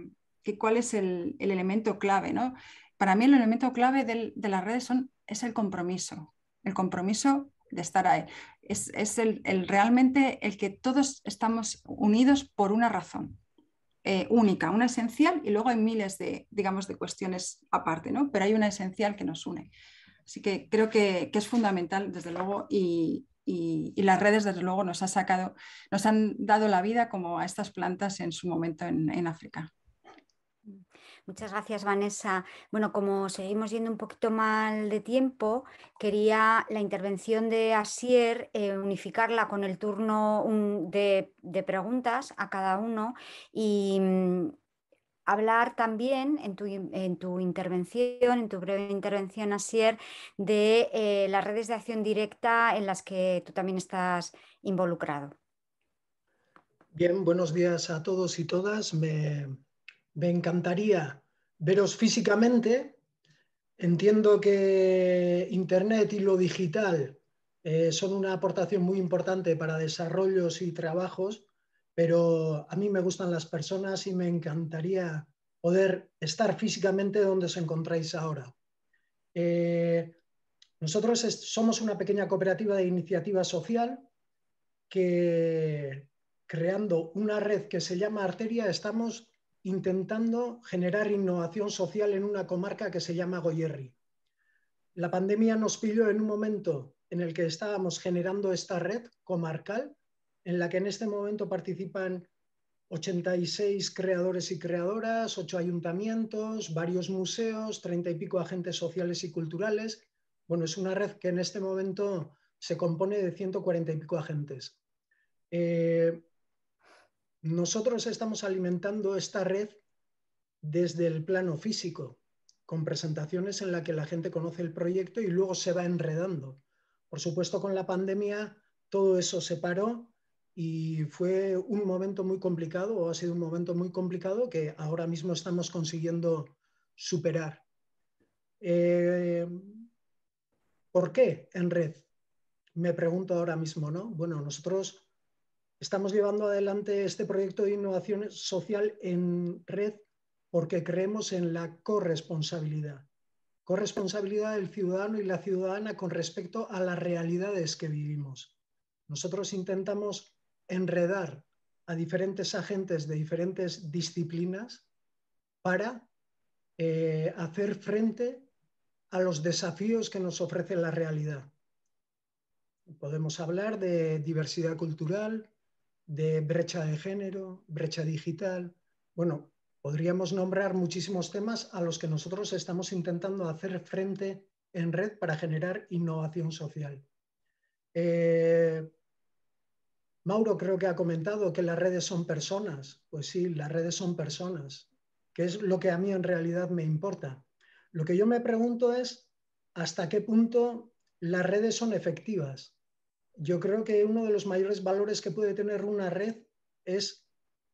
cuál es el elemento clave, ¿no? Para mí el elemento clave de las redes es el compromiso de estar ahí. Es realmente el que todos estamos unidos por una razón única, una esencial, y luego hay miles de cuestiones aparte, ¿no? Pero hay una esencial que nos une. Así que creo que es fundamental, desde luego, y las redes, desde luego, nos han dado la vida como a estas plantas en su momento en África. Muchas gracias, Vanessa. Bueno, como seguimos yendo un poquito mal de tiempo, quería la intervención de Asier unificarla con el turno de preguntas a cada uno y hablar también en tu intervención, en tu breve intervención, Asier, de las redes de acción directa en las que tú también estás involucrado. Bien, buenos días a todos y todas. Me encantaría veros físicamente. entiendo que Internet y lo digital son una aportación muy importante para desarrollos y trabajos, pero a mí me gustan las personas y me encantaría poder estar físicamente donde os encontráis ahora. Nosotros somos una pequeña cooperativa de iniciativa social que, creando una red que se llama Arteria, estamos intentando generar innovación social en una comarca que se llama Goierri. La pandemia nos pilló en un momento en el que estábamos generando esta red comarcal, en la que en este momento participan 86 creadores y creadoras, 8 ayuntamientos, varios museos, 30 y pico agentes sociales y culturales. Bueno, es una red que en este momento se compone de 140 y pico agentes. Nosotros estamos alimentando esta red desde el plano físico, con presentaciones en las que la gente conoce el proyecto y luego se va enredando. Por supuesto, con la pandemia todo eso se paró y fue un momento muy complicado, o ha sido un momento muy complicado que ahora mismo estamos consiguiendo superar. ¿Por qué en red? Me pregunto ahora mismo, ¿no? Bueno, nosotros estamos llevando adelante este proyecto de innovación social en red porque creemos en la corresponsabilidad. Corresponsabilidad del ciudadano y la ciudadana con respecto a las realidades que vivimos. Nosotros intentamos enredar a diferentes agentes de diferentes disciplinas para hacer frente a los desafíos que nos ofrece la realidad. Podemos hablar de diversidad cultural, de brecha de género, brecha digital. Bueno, podríamos nombrar muchísimos temas a los que nosotros estamos intentando hacer frente en red para generar innovación social. Mauro creo que ha comentado que las redes son personas. Pues sí, las redes son personas, que es lo que a mí en realidad me importa. Lo que yo me pregunto es hasta qué punto las redes son efectivas. Yo creo que uno de los mayores valores que puede tener una red es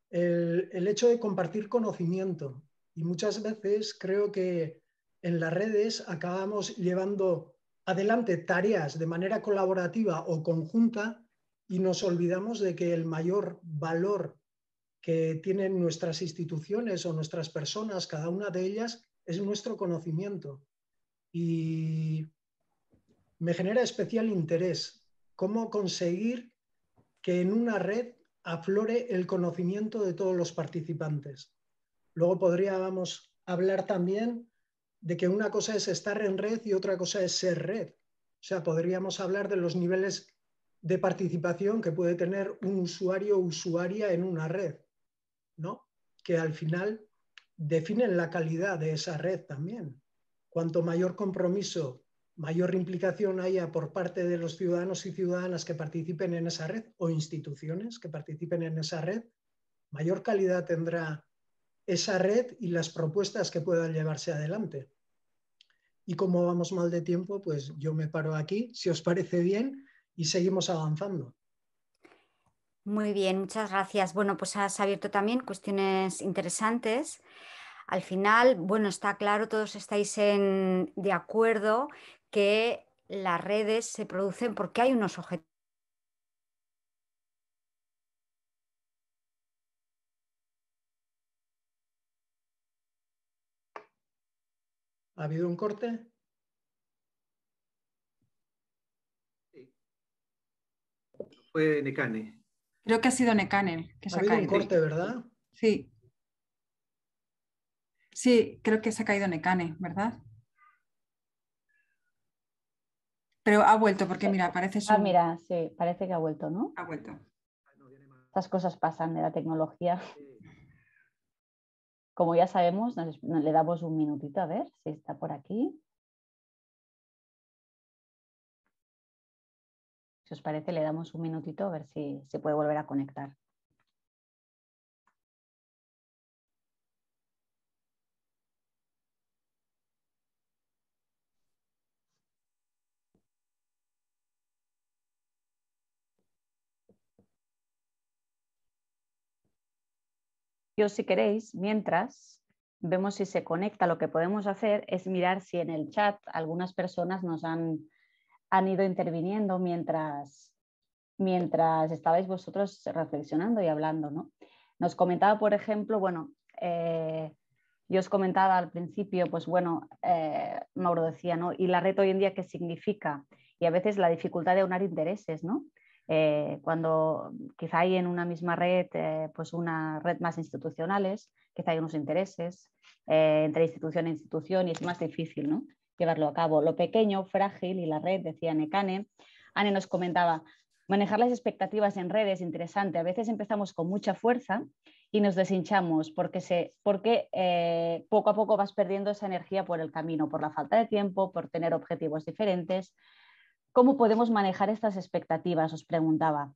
el hecho de compartir conocimiento. Y muchas veces creo que en las redes acabamos llevando adelante tareas de manera colaborativa o conjunta y nos olvidamos de que el mayor valor que tienen nuestras instituciones o nuestras personas, cada una de ellas, es nuestro conocimiento. Y me genera especial interés cómo conseguir que en una red aflore el conocimiento de todos los participantes. Luego podríamos hablar también de que una cosa es estar en red y otra cosa es ser red. O sea, podríamos hablar de los niveles de participación que puede tener un usuario o usuaria en una red, ¿no? Que al final definen la calidad de esa red también. Cuanto mayor compromiso, mayor implicación haya por parte de los ciudadanos y ciudadanas que participen en esa red o instituciones que participen en esa red, mayor calidad tendrá esa red y las propuestas que puedan llevarse adelante. Y como vamos mal de tiempo, pues yo me paro aquí, si os parece bien, y seguimos avanzando. Muy bien, muchas gracias. Bueno, pues has abierto también cuestiones interesantes. Al final, bueno, está claro, todos estáis de acuerdo que las redes se producen porque hay unos objetivos. ¿Ha habido un corte? Sí. Fue Necane. Creo que ha sido Necane que Ha se ha habido un caído. corte, ¿verdad? Sí. Sí, creo que se ha caído Necane, ¿verdad? Pero ha vuelto porque mira, aparece su... Mira, sí, parece que ha vuelto, ¿no? Ha vuelto. Estas cosas pasan de la tecnología. Como ya sabemos, le damos un minutito a ver si está por aquí. Si os parece, le damos un minutito a ver si se puede volver a conectar. Yo, si queréis, mientras vemos si se conecta. Lo que podemos hacer es mirar si en el chat algunas personas nos han ido interviniendo mientras estabais vosotros reflexionando y hablando, ¿no? Nos comentaba, por ejemplo, bueno, yo os comentaba al principio, pues bueno, Mauro decía, ¿no? ¿Y la red hoy en día qué significa? Y a veces la dificultad de unir intereses, ¿no? Cuando quizá hay en una misma red, pues una red más institucionales, quizá hay unos intereses entre institución e institución y es más difícil, ¿no? Llevarlo a cabo. Lo pequeño, frágil y la red, decía Nekane. Anne nos comentaba, manejar las expectativas en redes es interesante. A veces empezamos con mucha fuerza y nos deshinchamos porque poco a poco vas perdiendo esa energía por el camino, por la falta de tiempo, por tener objetivos diferentes. ¿Cómo podemos manejar estas expectativas? Os preguntaba.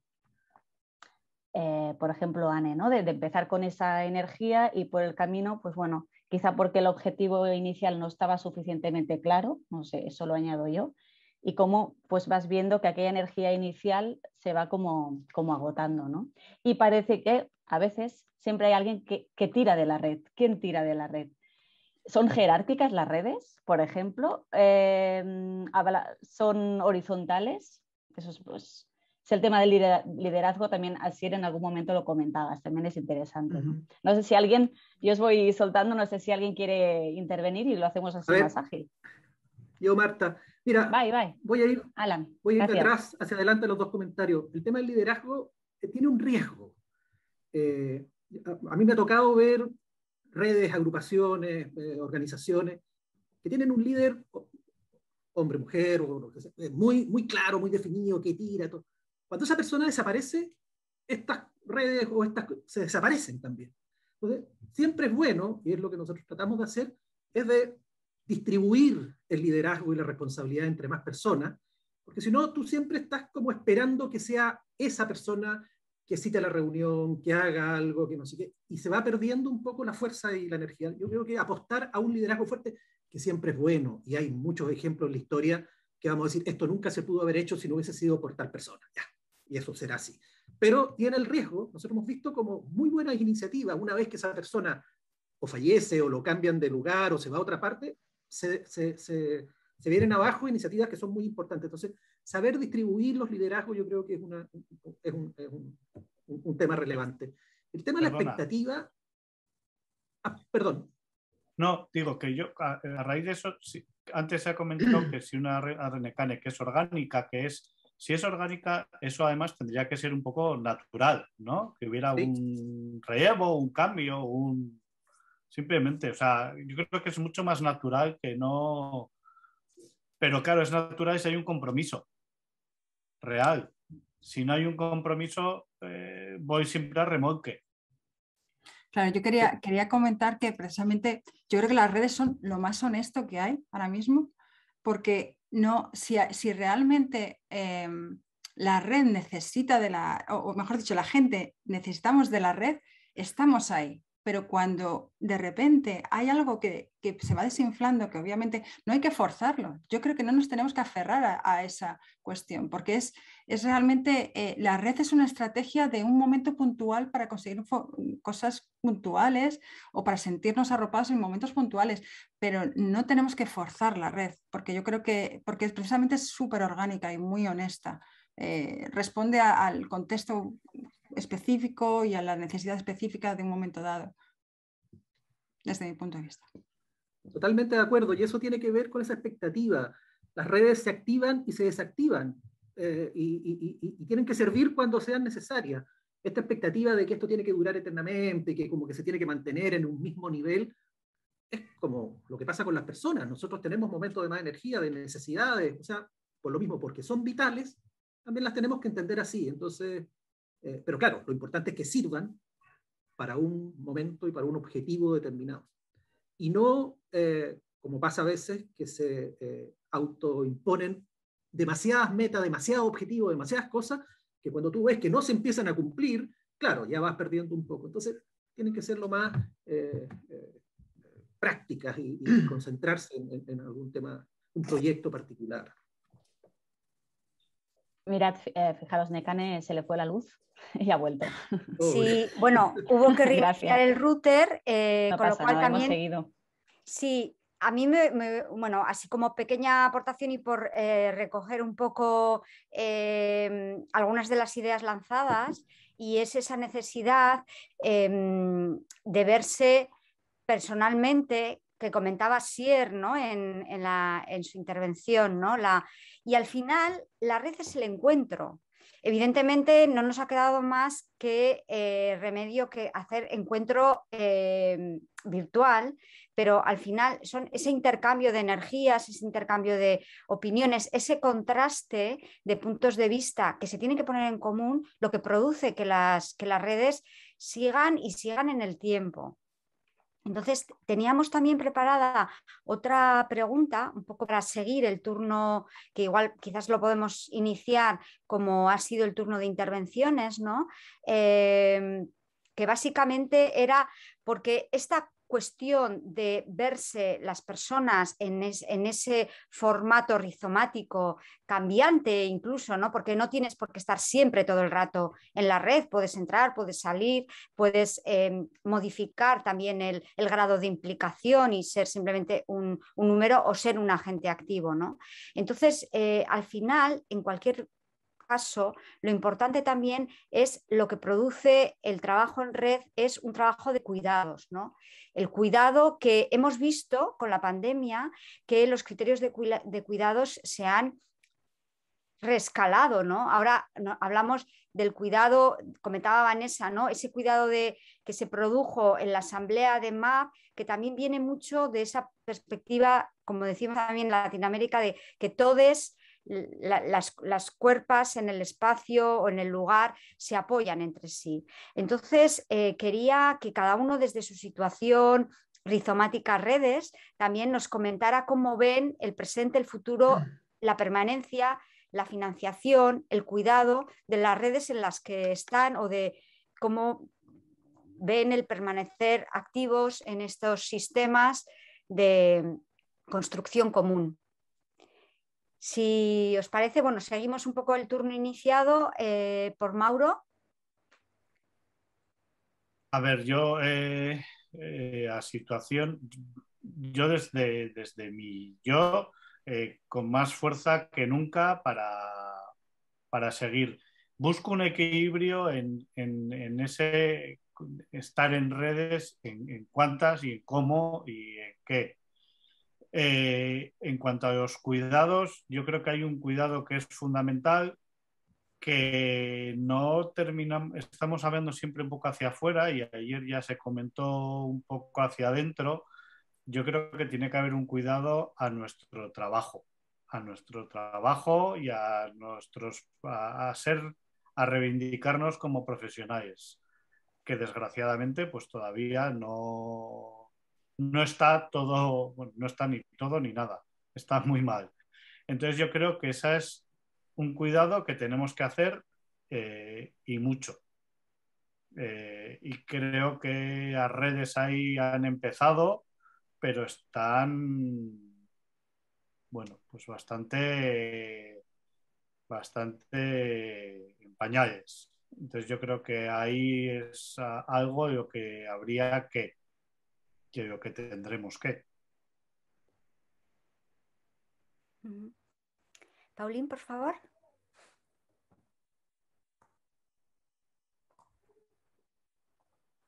Por ejemplo, Anne, ¿no? de empezar con esa energía y por el camino, pues bueno, quizá porque el objetivo inicial no estaba suficientemente claro, no sé, eso lo añado yo, y cómo pues vas viendo que aquella energía inicial se va como agotando, ¿no? Y parece que a veces siempre hay alguien que tira de la red. ¿Quién tira de la red? ¿Son jerárquicas las redes, por ejemplo? ¿Son horizontales? Eso es, pues, es el tema del liderazgo, también Asier en algún momento lo comentabas, también es interesante, ¿no? No sé si alguien, yo os voy soltando, no sé si alguien quiere intervenir y lo hacemos así más ágil. Yo, Marta, mira, bye. voy a ir Alan, de atrás hacia adelante los dos comentarios. El tema del liderazgo tiene un riesgo. A mí me ha tocado ver redes, agrupaciones, organizaciones que tienen un líder, hombre, mujer, o lo que sea, muy, muy claro, muy definido, que tira, todo. Cuando esa persona desaparece, estas redes se desaparecen también. Entonces, siempre es bueno, y es lo que nosotros tratamos de hacer, es de distribuir el liderazgo y la responsabilidad entre más personas, porque si no, tú siempre estás como esperando que sea esa persona que cite la reunión, que haga algo, que no sé qué, y se va perdiendo un poco la fuerza y la energía. Yo creo que apostar a un liderazgo fuerte, que siempre es bueno, y hay muchos ejemplos en la historia que vamos a decir, esto nunca se pudo haber hecho si no hubiese sido por tal persona, ya, y eso será así. Pero tiene el riesgo, nosotros hemos visto como muy buenas iniciativas, una vez que esa persona o fallece, o lo cambian de lugar, o se va a otra parte, se vienen abajo iniciativas que son muy importantes. Entonces, saber distribuir los liderazgos yo creo que es un tema relevante. El tema de la expectativa... perdón. No, digo que yo, a raíz de eso, sí, antes se ha comentado que si una red Nekane que es orgánica, si es orgánica, eso además tendría que ser un poco natural, ¿no? Que hubiera un relevo, un cambio, simplemente, o sea, yo creo que es mucho más natural que no... Pero claro, es natural si hay un compromiso real. Si no hay un compromiso, voy siempre a remolque. Claro, yo quería comentar que precisamente yo creo que las redes son lo más honesto que hay ahora mismo, porque no, si realmente la red necesita o mejor dicho, la gente necesitamos de la red, estamos ahí. Pero cuando de repente hay algo que se va desinflando, que obviamente no hay que forzarlo, yo creo que no nos tenemos que aferrar a esa cuestión, porque es realmente, la red es una estrategia de un momento puntual para conseguir cosas puntuales o para sentirnos arropados en momentos puntuales, pero no tenemos que forzar la red, porque yo creo porque precisamente es súper orgánica y muy honesta. Responde al contexto específico y a la necesidad específica de un momento dado, desde mi punto de vista. Totalmente de acuerdo, y eso tiene que ver con esa expectativa. Las redes se activan y se desactivan, y tienen que servir cuando sean necesarias. Esta expectativa de que esto tiene que durar eternamente, que como que se tiene que mantener en un mismo nivel, es como lo que pasa con las personas. Nosotros tenemos momentos de más energía, de necesidades, o sea, por lo mismo, porque son vitales, también las tenemos que entender así. Entonces, pero claro, lo importante es que sirvan para un momento y para un objetivo determinado. Y no, como pasa a veces, que se autoimponen demasiadas metas, demasiados objetivos, demasiadas cosas, que cuando tú ves que no se empiezan a cumplir, claro, ya vas perdiendo un poco. Entonces, tienen que ser lo más prácticas y concentrarse en algún tema, un proyecto particular. Mirad, fijaros, Nekane se le fue la luz y ha vuelto. Sí, bueno, hubo que reiniciar el router, No con lo pasa cual nada, hemos también, seguido. sí, a mí bueno, así como pequeña aportación y por recoger un poco algunas de las ideas lanzadas, y es esa necesidad de verse personalmente, que comentaba Sier, ¿no? en su intervención, ¿no? Y al final la red es el encuentro. Evidentemente no nos ha quedado más que remedio que hacer encuentro virtual, pero al final son ese intercambio de energías, ese intercambio de opiniones, ese contraste de puntos de vista que se tiene que poner en común, lo que produce que las redes sigan y sigan en el tiempo. Entonces, teníamos también preparada otra pregunta, un poco para seguir el turno, que igual quizás lo podemos iniciar como ha sido el turno de intervenciones, ¿no? Que básicamente era porque esta cuestión de verse las personas en ese formato rizomático cambiante incluso, ¿no? Porque no tienes por qué estar siempre todo el rato en la red, puedes entrar, puedes salir, puedes modificar también el grado de implicación y ser simplemente un número o ser un agente activo, ¿no? Entonces, al final, en cualquier caso, lo importante también es lo que produce el trabajo en red, es un trabajo de cuidados, ¿no? El cuidado que hemos visto con la pandemia, que los criterios de cuidados se han reescalado, ¿no? Ahora no, hablamos del cuidado, comentaba Vanessa, ¿no? Ese cuidado que se produjo en la asamblea de MAP, que también viene mucho de esa perspectiva, como decimos también en Latinoamérica, de que todos las cuerpas en el espacio o en el lugar se apoyan entre sí. Entonces, quería que cada uno desde su situación, Rizomáticas Redes, también nos comentara cómo ven el presente, el futuro, la permanencia, la financiación, el cuidado de las redes en las que están o de cómo ven el permanecer activos en estos sistemas de construcción común. Si os parece, bueno, seguimos un poco el turno iniciado por Mauro. A ver, yo a situación, yo desde mi yo, con más fuerza que nunca para seguir. Busco un equilibrio en ese estar en redes, en cuántas y en cómo y en qué. En cuanto a los cuidados, yo creo que hay un cuidado que es fundamental, que no terminamos, estamos hablando siempre un poco hacia afuera y ayer ya se comentó un poco hacia adentro. Yo creo que tiene que haber un cuidado a nuestro trabajo y a reivindicarnos como profesionales, que desgraciadamente pues todavía no está todo, bueno, no está ni todo ni nada, está muy mal. Entonces yo creo que ese es un cuidado que tenemos que hacer y mucho. Y creo que las redes ahí han empezado, pero están, bueno, pues bastante en pañales. Entonces yo creo que ahí es algo de lo que habría que lo que tendremos que. Paulín, por favor.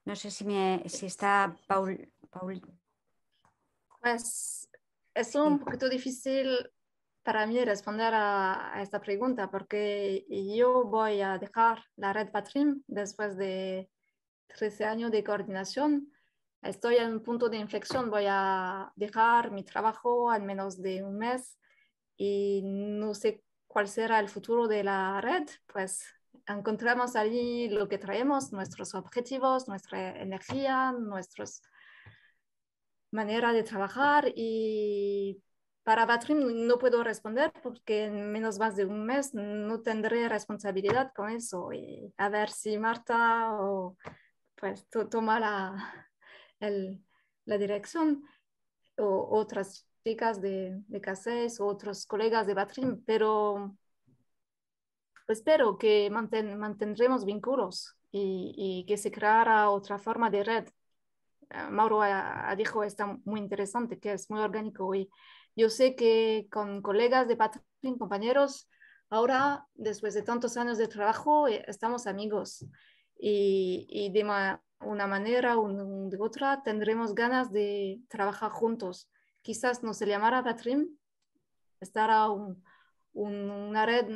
No sé si está Paul. Pues es un poquito difícil para mí responder a esta pregunta porque yo voy a dejar la red Patrim después de 13 años de coordinación. Estoy en un punto de inflexión, voy a dejar mi trabajo al menos de un mes y no sé cuál será el futuro de la red, pues encontramos allí lo que traemos, nuestros objetivos, nuestra energía, nuestras manera de trabajar y para Batrim no puedo responder porque en menos más de un mes no tendré responsabilidad con eso y a ver si Marta o pues toma la dirección o otras chicas de K6 o otros colegas de Batrim, pero espero que mantendremos vínculos y que se creara otra forma de red. Mauro ha dicho está muy interesante, que es muy orgánico y yo sé que con colegas de Patreon, compañeros, ahora después de tantos años de trabajo estamos amigos y de una manera o de otra tendremos ganas de trabajar juntos. Quizás no se llamará Patreon, estará una red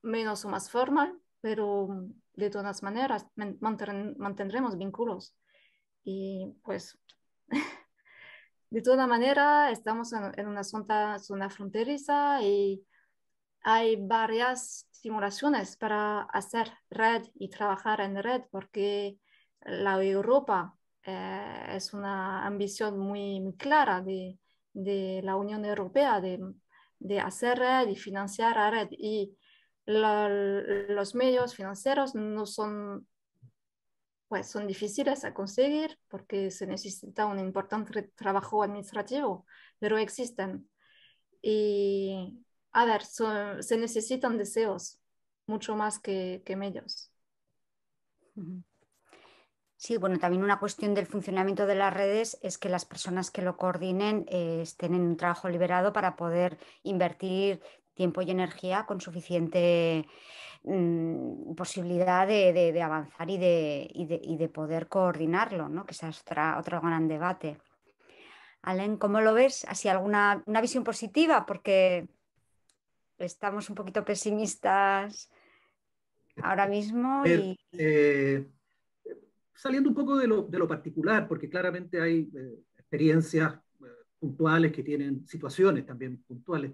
menos o más formal, pero de todas maneras mantendremos vínculos. Y pues, de toda manera, estamos en una zona fronteriza y hay varias simulaciones para hacer red y trabajar en red, porque la Europa es una ambición muy clara de la Unión Europea de hacer red y financiar a red. Y los medios financieros no son pues son difíciles a conseguir porque se necesita un importante trabajo administrativo, pero existen. Y, a ver, se necesitan deseos mucho más que medios. Sí, bueno, también una cuestión del funcionamiento de las redes es que las personas que lo coordinen estén en un trabajo liberado para poder invertir tiempo y energía con suficiente posibilidad de avanzar y de poder coordinarlo, ¿no? Que ese es otro gran debate. Alain, ¿cómo lo ves? ¿Así una visión positiva? Porque estamos un poquito pesimistas ahora mismo y... Saliendo un poco de lo particular, porque claramente hay experiencias puntuales que tienen situaciones también puntuales.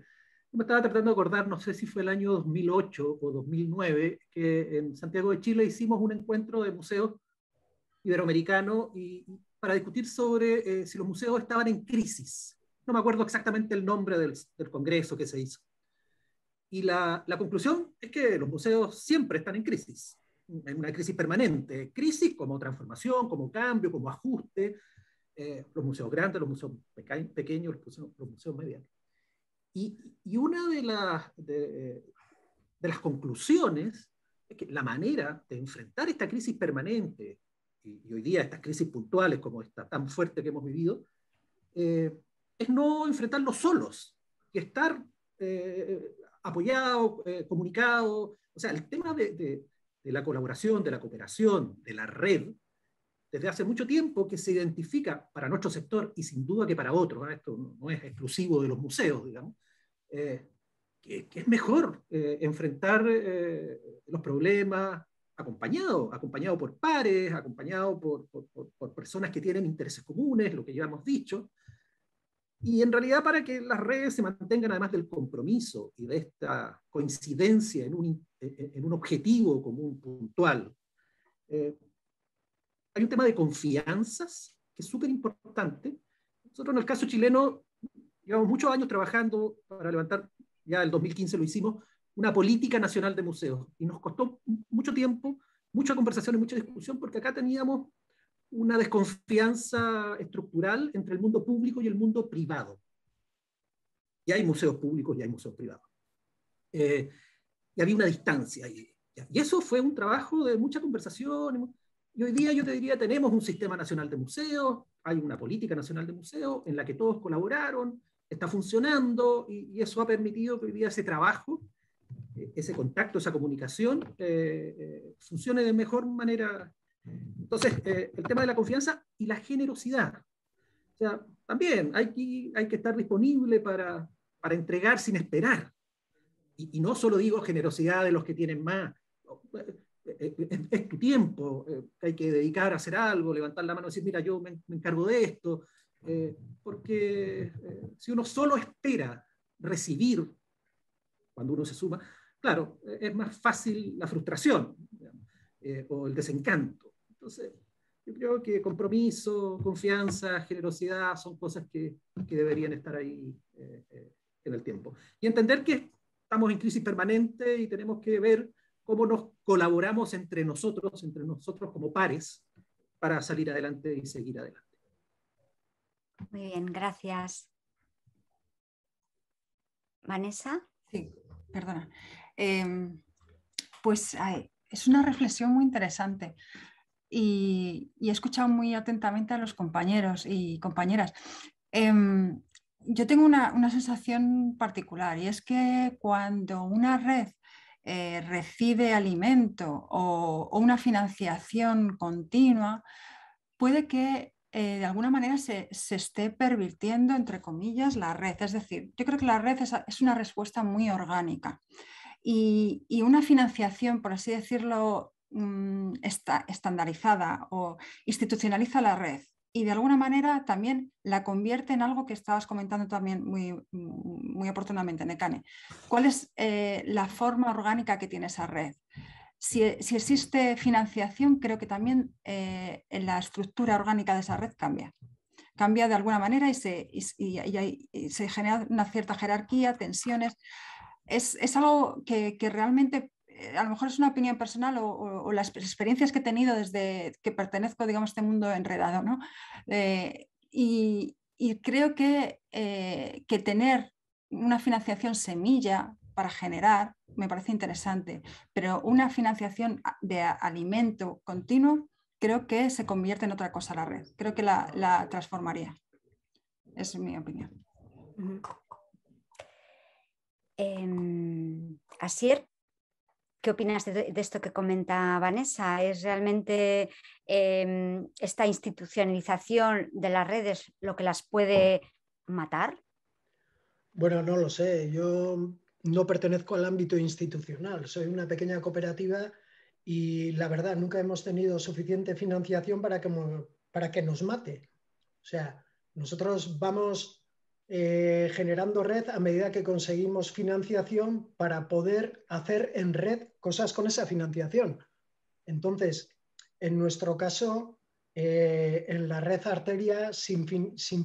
Yo me estaba tratando de acordar, no sé si fue el año 2008 o 2009, que en Santiago de Chile hicimos un encuentro de museos iberoamericanos para discutir sobre si los museos estaban en crisis. No me acuerdo exactamente el nombre del congreso que se hizo. Y la conclusión es que los museos siempre están en crisis, en una crisis permanente. Crisis como transformación, como cambio, como ajuste. Los museos grandes, los museos pequeños, los museos medianos. Y una de las conclusiones es que la manera de enfrentar esta crisis permanente, y hoy día estas crisis puntuales como esta tan fuerte que hemos vivido, es no enfrentarlos solos, y estar apoyado, comunicado. O sea, el tema de la colaboración, de la cooperación, de la red, desde hace mucho tiempo que se identifica para nuestro sector y sin duda que para otros, esto no es exclusivo de los museos, digamos, que es mejor enfrentar los problemas acompañado por pares, acompañado por personas que tienen intereses comunes, lo que ya hemos dicho. Y en realidad para que las redes se mantengan, además del compromiso y de esta coincidencia en un objetivo común puntual, hay un tema de confianzas que es súper importante. Nosotros en el caso chileno llevamos muchos años trabajando para levantar, ya el 2015 lo hicimos, una política nacional de museos. Y nos costó mucho tiempo, mucha conversación y mucha discusión, porque acá teníamos una desconfianza estructural entre el mundo público y el mundo privado. Y hay museos públicos y hay museos privados. Y había una distancia. Y eso fue un trabajo de mucha conversación. Y hoy día yo te diría, tenemos un sistema nacional de museos, hay una política nacional de museos en la que todos colaboraron, está funcionando, y eso ha permitido que hoy día ese trabajo, ese contacto, esa comunicación, funcione de mejor manera. Entonces, el tema de la confianza y la generosidad. O sea, también hay que estar disponible para entregar sin esperar. Y no solo digo generosidad de los que tienen más. Es tu tiempo que hay que dedicar a hacer algo, levantar la mano y decir, mira, yo me encargo de esto. Porque si uno solo espera recibir cuando uno se suma, claro, es más fácil la frustración, digamos, o el desencanto. Entonces, yo creo que compromiso, confianza, generosidad son cosas que deberían estar ahí en el tiempo. Y entender que estamos en crisis permanente y tenemos que ver cómo nos colaboramos entre nosotros como pares, para salir adelante y seguir adelante. Muy bien, gracias. Vanessa. Sí, perdona. Pues es una reflexión muy interesante y he escuchado muy atentamente a los compañeros y compañeras. Yo tengo una sensación particular y es que cuando una red recibe alimento o una financiación continua, puede que de alguna manera se esté pervirtiendo, entre comillas, la red. Es decir, yo creo que la red es una respuesta muy orgánica y una financiación, por así decirlo, estandarizada o institucionaliza la red y de alguna manera también la convierte en algo que estabas comentando también muy oportunamente, Nekane. ¿Cuál es la forma orgánica que tiene esa red? Si existe financiación, creo que también en la estructura orgánica de esa red cambia de alguna manera y se genera una cierta jerarquía, tensiones. Es algo que realmente, a lo mejor es una opinión personal o las experiencias que he tenido desde que pertenezco, digamos, a este mundo enredado, ¿no? Y creo que tener una financiación semilla para generar me parece interesante, pero una financiación de alimento continuo creo que se convierte en otra cosa la red. Creo que la transformaría. Es mi opinión. Asier, ¿qué opinas de esto que comenta Vanessa? ¿Es realmente esta institucionalización de las redes lo que las puede matar? Bueno, no lo sé. Yo no pertenezco al ámbito institucional. Soy una pequeña cooperativa y la verdad nunca hemos tenido suficiente financiación para que nos mate. O sea, nosotros vamos generando red a medida que conseguimos financiación para poder hacer en red cosas con esa financiación. Entonces, en nuestro caso, en la red Arteria, sin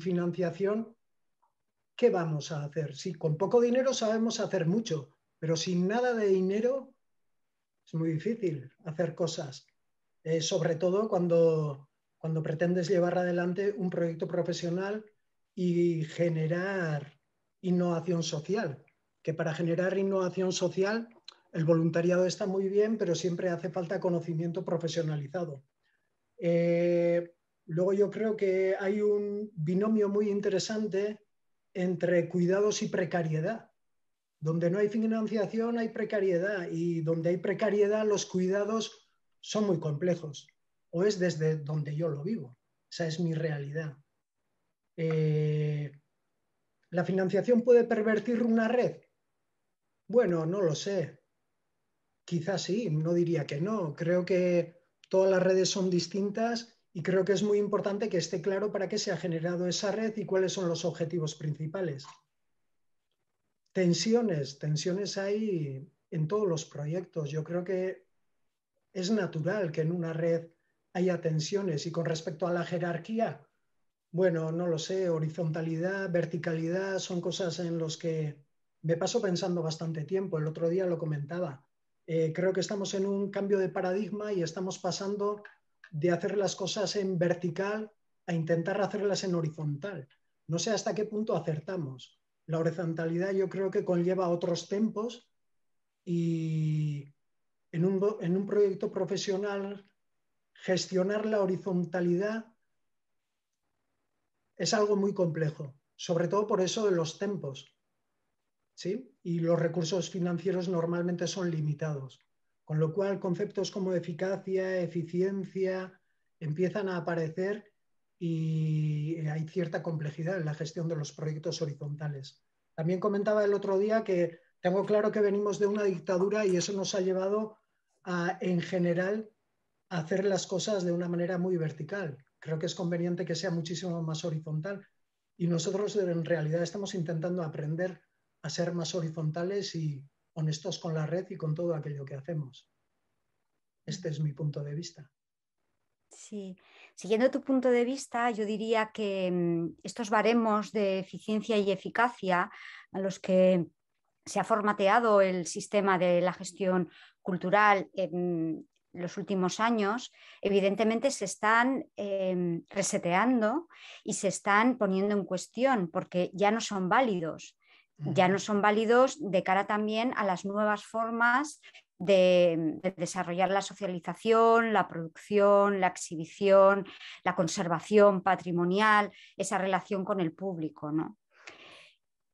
financiación, ¿qué vamos a hacer? Sí, con poco dinero sabemos hacer mucho, pero sin nada de dinero es muy difícil hacer cosas. Sobre todo cuando pretendes llevar adelante un proyecto profesional y generar innovación social. Que para generar innovación social el voluntariado está muy bien, pero siempre hace falta conocimiento profesionalizado. Luego yo creo que hay un binomio muy interesante entre cuidados y precariedad. Donde no hay financiación hay precariedad y donde hay precariedad los cuidados son muy complejos. O es desde donde yo lo vivo. Esa es mi realidad. ¿La financiación puede pervertir una red? Bueno, no lo sé. Quizás sí, no diría que no. Creo que todas las redes son distintas y creo que es muy importante que esté claro para qué se ha generado esa red y cuáles son los objetivos principales. Tensiones hay en todos los proyectos. Yo creo que es natural que en una red haya tensiones. Y con respecto a la jerarquía, bueno, no lo sé, horizontalidad, verticalidad, son cosas en las que me paso pensando bastante tiempo. El otro día lo comentaba. Creo que estamos en un cambio de paradigma y estamos pasando de hacer las cosas en vertical a intentar hacerlas en horizontal. No sé hasta qué punto acertamos. La horizontalidad yo creo que conlleva otros tempos y en un proyecto profesional gestionar la horizontalidad es algo muy complejo, sobre todo por eso de los tempos, ¿sí? Y los recursos financieros normalmente son limitados, con lo cual conceptos como eficacia, eficiencia empiezan a aparecer y hay cierta complejidad en la gestión de los proyectos horizontales. También comentaba el otro día que tengo claro que venimos de una dictadura y eso nos ha llevado a, en general, a hacer las cosas de una manera muy vertical. Creo que es conveniente que sea muchísimo más horizontal y nosotros en realidad estamos intentando aprender a ser más horizontales y honestos con la red y con todo aquello que hacemos. Este es mi punto de vista. Sí, siguiendo tu punto de vista, yo diría que estos baremos de eficiencia y eficacia a los que se ha formateado el sistema de la gestión cultural en los últimos años, evidentemente se están reseteando y se están poniendo en cuestión porque ya no son válidos. Ya no son válidos de cara también a las nuevas formas de desarrollar la socialización, la producción, la exhibición, la conservación patrimonial, esa relación con el público, ¿no?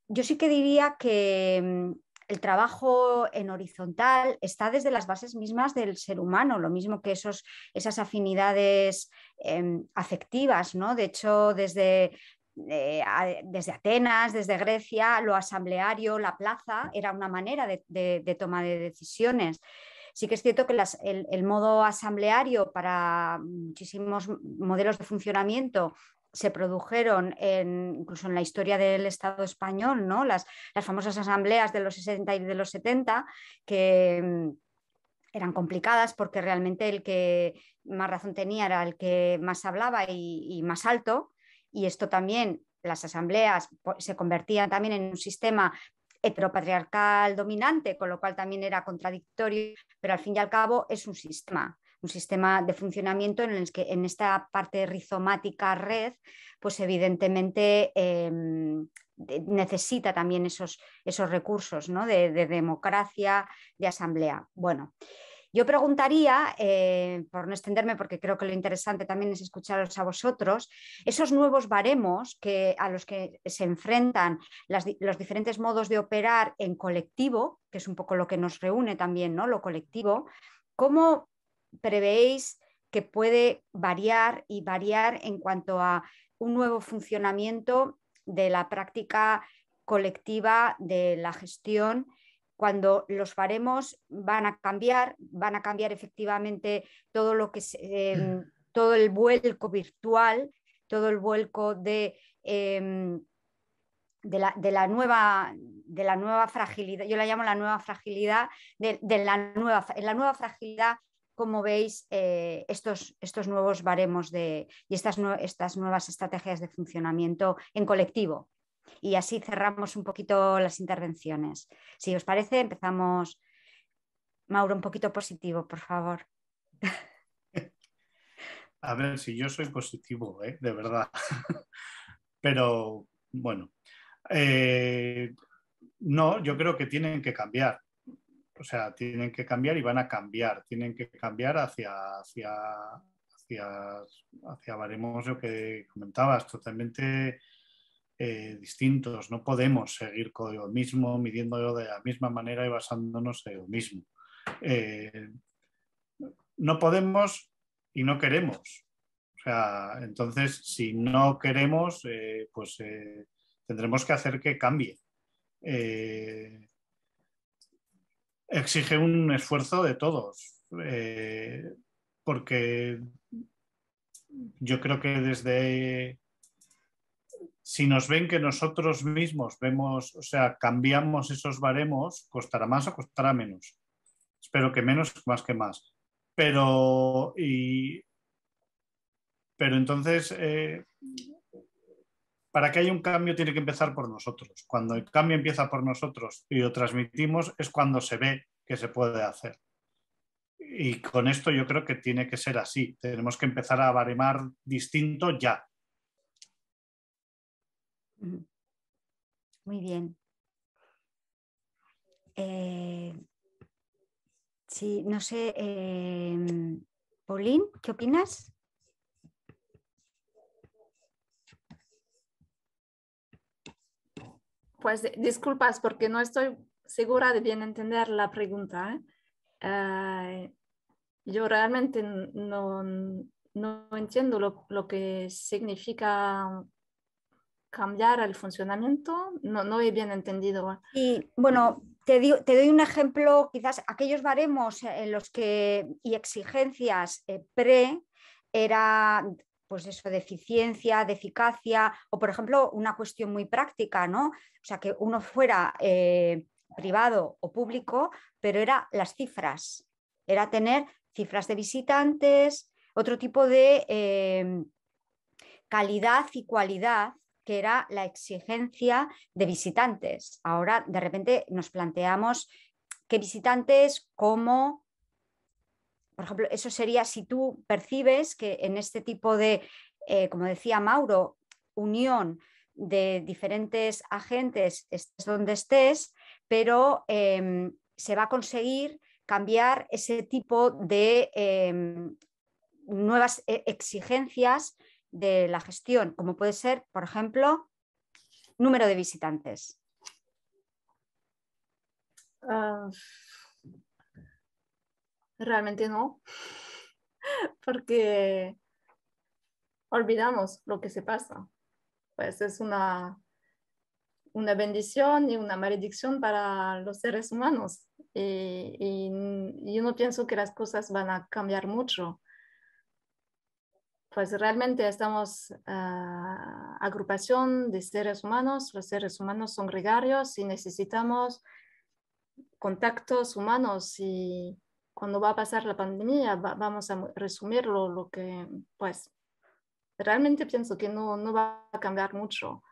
Yo sí que diría que el trabajo en horizontal está desde las bases mismas del ser humano, lo mismo que esas afinidades afectivas, ¿no? De hecho, desde Atenas, desde Grecia, lo asambleario, la plaza, era una manera de toma de decisiones. Sí que es cierto que el modo asambleario para muchísimos modelos de funcionamiento se produjeron incluso en la historia del Estado español, ¿no? Las famosas asambleas de los 60 y de los 70, que eran complicadas porque realmente el que más razón tenía era el que más hablaba y más alto, y esto también, las asambleas se convertían también en un sistema heteropatriarcal dominante, con lo cual también era contradictorio, pero al fin y al cabo es un sistema de funcionamiento en el que en esta parte rizomática red, pues evidentemente necesita también esos recursos, ¿no? de democracia, de asamblea. Bueno, yo preguntaría, por no extenderme, porque creo que lo interesante también es escucharos a vosotros, esos nuevos baremos a los que se enfrentan los diferentes modos de operar en colectivo, que es un poco lo que nos reúne también, ¿no? Lo colectivo, ¿cómo prevéis que puede variar en cuanto a un nuevo funcionamiento de la práctica colectiva de la gestión, cuando los baremos van a cambiar efectivamente todo lo que todo el vuelco virtual, todo el vuelco de la nueva fragilidad, yo la llamo la nueva fragilidad, la nueva fragilidad, como veis, estos nuevos baremos y estas nuevas estrategias de funcionamiento en colectivo. Y así cerramos un poquito las intervenciones. Si os parece, empezamos. Mauro, un poquito positivo, por favor. A ver, si yo soy positivo, de verdad. Pero bueno, no, yo creo que tienen que cambiar. O sea, tienen que cambiar y van a cambiar. Tienen que cambiar hacia baremos, lo que comentabas, totalmente distintos. No podemos seguir con lo mismo, midiéndolo de la misma manera y basándonos en lo mismo. No podemos y no queremos. O sea, entonces, si no queremos, pues tendremos que hacer que cambie. Exige un esfuerzo de todos, porque yo creo que si nos ven que nosotros mismos vemos, o sea, cambiamos esos baremos, costará más o costará menos. Espero que menos, más que más. Pero entonces, para que haya un cambio tiene que empezar por nosotros. Cuando el cambio empieza por nosotros y lo transmitimos, es cuando se ve que se puede hacer. Y con esto yo creo que tiene que ser así. Tenemos que empezar a baremar distinto ya. Muy bien. Sí, no sé, Pauline, ¿qué opinas? Pues disculpas porque no estoy segura de bien entender la pregunta. Yo realmente no entiendo lo que significa cambiar el funcionamiento. No he bien entendido. Y bueno, te doy un ejemplo, quizás aquellos baremos en los que y exigencias era pues eso, de eficiencia, de eficacia, o por ejemplo una cuestión muy práctica, ¿no? O sea, que uno fuera privado o público, pero era las cifras, era tener cifras de visitantes, otro tipo de calidad y cualidad, que era la exigencia de visitantes. Ahora de repente nos planteamos qué visitantes, cómo. Por ejemplo, eso sería si tú percibes que en este tipo de, como decía Mauro, unión de diferentes agentes, estés donde estés, pero se va a conseguir cambiar ese tipo de nuevas exigencias de la gestión, como puede ser, por ejemplo, número de visitantes. Realmente no, porque olvidamos lo que se pasa. Pues es una bendición y una maldición para los seres humanos. Y yo no pienso que las cosas van a cambiar mucho. Pues realmente estamos agrupación de seres humanos. Los seres humanos son gregarios y necesitamos contactos humanos. Y cuando va a pasar la pandemia, vamos a resumirlo, lo que, pues, realmente pienso que no va a cambiar mucho.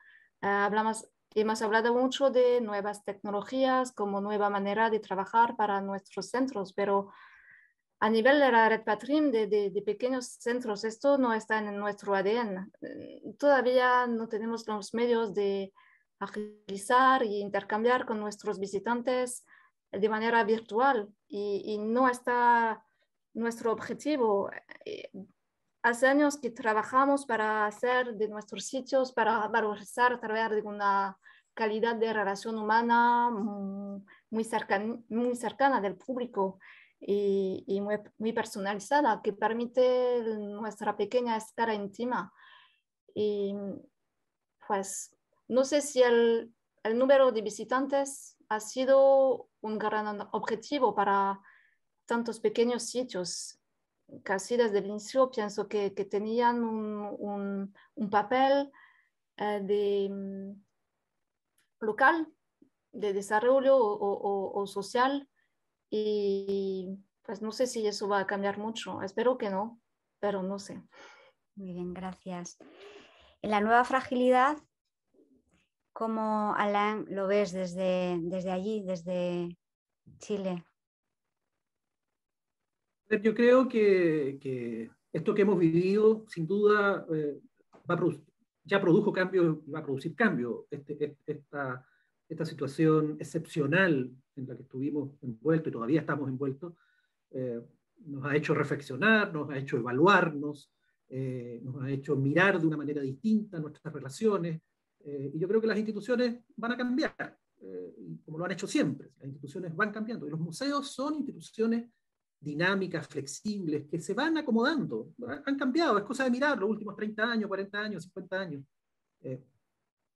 Hemos hablado mucho de nuevas tecnologías como nueva manera de trabajar para nuestros centros, pero a nivel de la red Patrim, de pequeños centros, esto no está en nuestro ADN. Todavía no tenemos los medios de agilizar e intercambiar con nuestros visitantes de manera virtual y no está nuestro objetivo. Hace años que trabajamos para hacer de nuestros sitios, para valorizar a través de una calidad de relación humana muy cercana del público y muy personalizada, que permite nuestra pequeña escala íntima. Y pues no sé si el número de visitantes ha sido un gran objetivo para tantos pequeños sitios. Casi desde el inicio pienso que tenían un papel local, de desarrollo o social, y pues no sé si eso va a cambiar mucho. Espero que no, pero no sé. Muy bien, gracias. En la nueva fragilidad, ¿cómo, Alain, lo ves desde allí, desde Chile? Yo creo que esto que hemos vivido, sin duda, ya produjo cambios y va a producir cambios. Esta situación excepcional en la que estuvimos envueltos y todavía estamos envueltos, nos ha hecho reflexionar, nos ha hecho evaluarnos, nos ha hecho mirar de una manera distinta nuestras relaciones, y yo creo que las instituciones van a cambiar, como lo han hecho siempre. Las instituciones van cambiando, y los museos son instituciones dinámicas, flexibles, que se van acomodando, han cambiado, es cosa de mirar los últimos 30 años, 40 años, 50 años.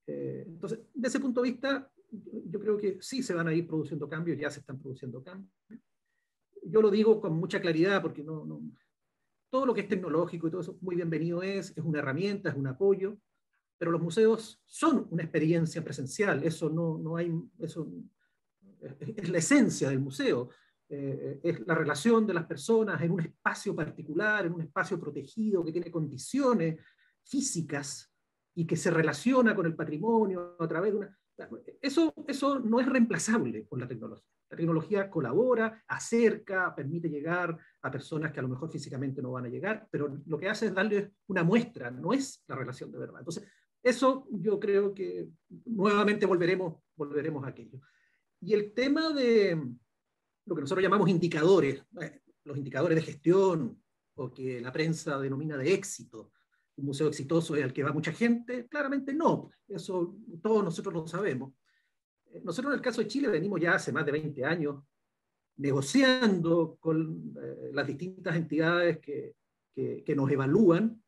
Entonces, de ese punto de vista, yo creo que sí se van a ir produciendo cambios, ya se están produciendo cambios. Yo lo digo con mucha claridad porque todo lo que es tecnológico y todo eso, muy bienvenido es una herramienta, es un apoyo, pero los museos son una experiencia presencial, eso eso es la esencia del museo. Es la relación de las personas en un espacio particular, en un espacio protegido que tiene condiciones físicas y que se relaciona con el patrimonio a través de una... Eso no es reemplazable con la tecnología. La tecnología colabora, acerca, permite llegar a personas que a lo mejor físicamente no van a llegar, pero lo que hace es darle una muestra, no es la relación de verdad. Entonces, eso yo creo que nuevamente volveremos a aquello. Y el tema de lo que nosotros llamamos indicadores, los indicadores de gestión, o que la prensa denomina de éxito. Un museo exitoso es al que va mucha gente, claramente no, eso todos nosotros lo sabemos. Nosotros en el caso de Chile venimos ya hace más de 20 años negociando con las distintas entidades que nos evalúan,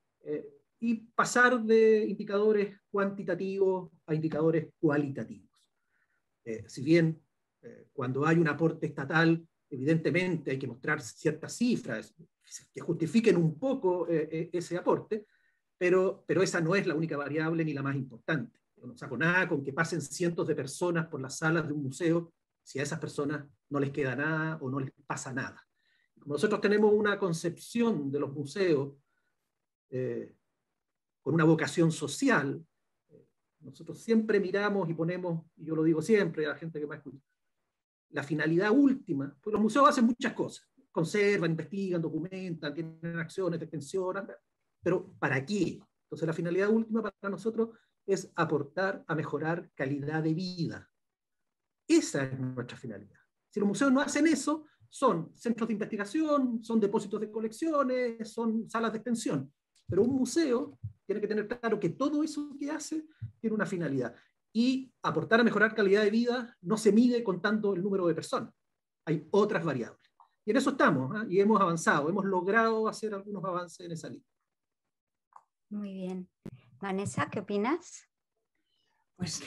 y pasar de indicadores cuantitativos a indicadores cualitativos. Si bien cuando hay un aporte estatal, evidentemente hay que mostrar ciertas cifras que justifiquen un poco ese aporte, pero esa no es la única variable ni la más importante. Yo no saco nada con que pasen cientos de personas por las salas de un museo si a esas personas no les queda nada o no les pasa nada. Como nosotros tenemos una concepción de los museos con una vocación social, nosotros siempre miramos y ponemos, y yo lo digo siempre a la gente que me escucha, la finalidad última, pues los museos hacen muchas cosas, conservan, investigan, documentan, tienen acciones de extensión, pero ¿para qué? Entonces la finalidad última para nosotros es aportar a mejorar calidad de vida. Esa es nuestra finalidad. Si los museos no hacen eso, son centros de investigación, son depósitos de colecciones, son salas de extensión. Pero un museo tiene que tener claro que todo eso que hace tiene una finalidad. Y aportar a mejorar calidad de vida no se mide contando el número de personas. Hay otras variables. Y en eso estamos, ¿eh? Y hemos avanzado, hemos logrado hacer algunos avances en esa línea. Muy bien. Vanessa, ¿qué opinas? Pues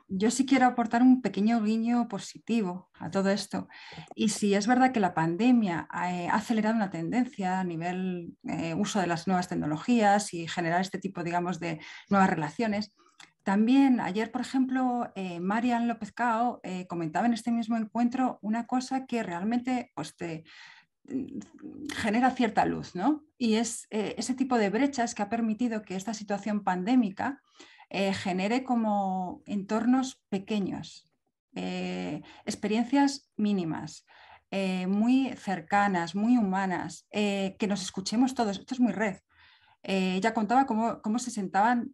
yo sí quiero aportar un pequeño guiño positivo a todo esto. Y sí, es verdad que la pandemia ha acelerado una tendencia a nivel uso de las nuevas tecnologías y generar este tipo, digamos, de nuevas relaciones. También ayer, por ejemplo, Marian López Cao comentaba en este mismo encuentro una cosa que realmente pues, genera cierta luz, ¿no? Y es ese tipo de brechas que ha permitido que esta situación pandémica genere como entornos pequeños, experiencias mínimas, muy cercanas, muy humanas, que nos escuchemos todos. Esto es muy red. Ella contaba cómo se sentaban,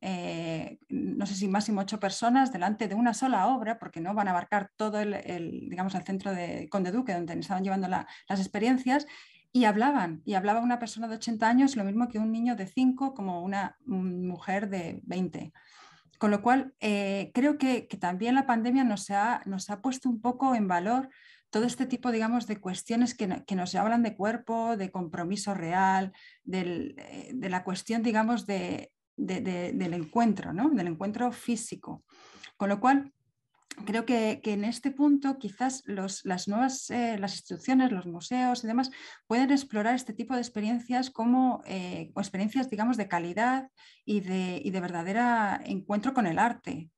no sé si máximo 8 personas delante de una sola obra, porque no van a abarcar todo digamos, el centro de Conde Duque, donde estaban llevando las experiencias, y hablaba una persona de 80 años, lo mismo que un niño de 5, como una mujer de 20. Con lo cual, creo que también la pandemia nos ha puesto un poco en valor todo este tipo, digamos, de cuestiones que nos hablan de cuerpo, de compromiso real, de la cuestión, digamos, del encuentro, ¿no? Del encuentro físico. Con lo cual, creo que en este punto quizás las nuevas las instituciones, los museos y demás pueden explorar este tipo de experiencias como o experiencias, digamos, de calidad y de verdadera encuentro con el arte.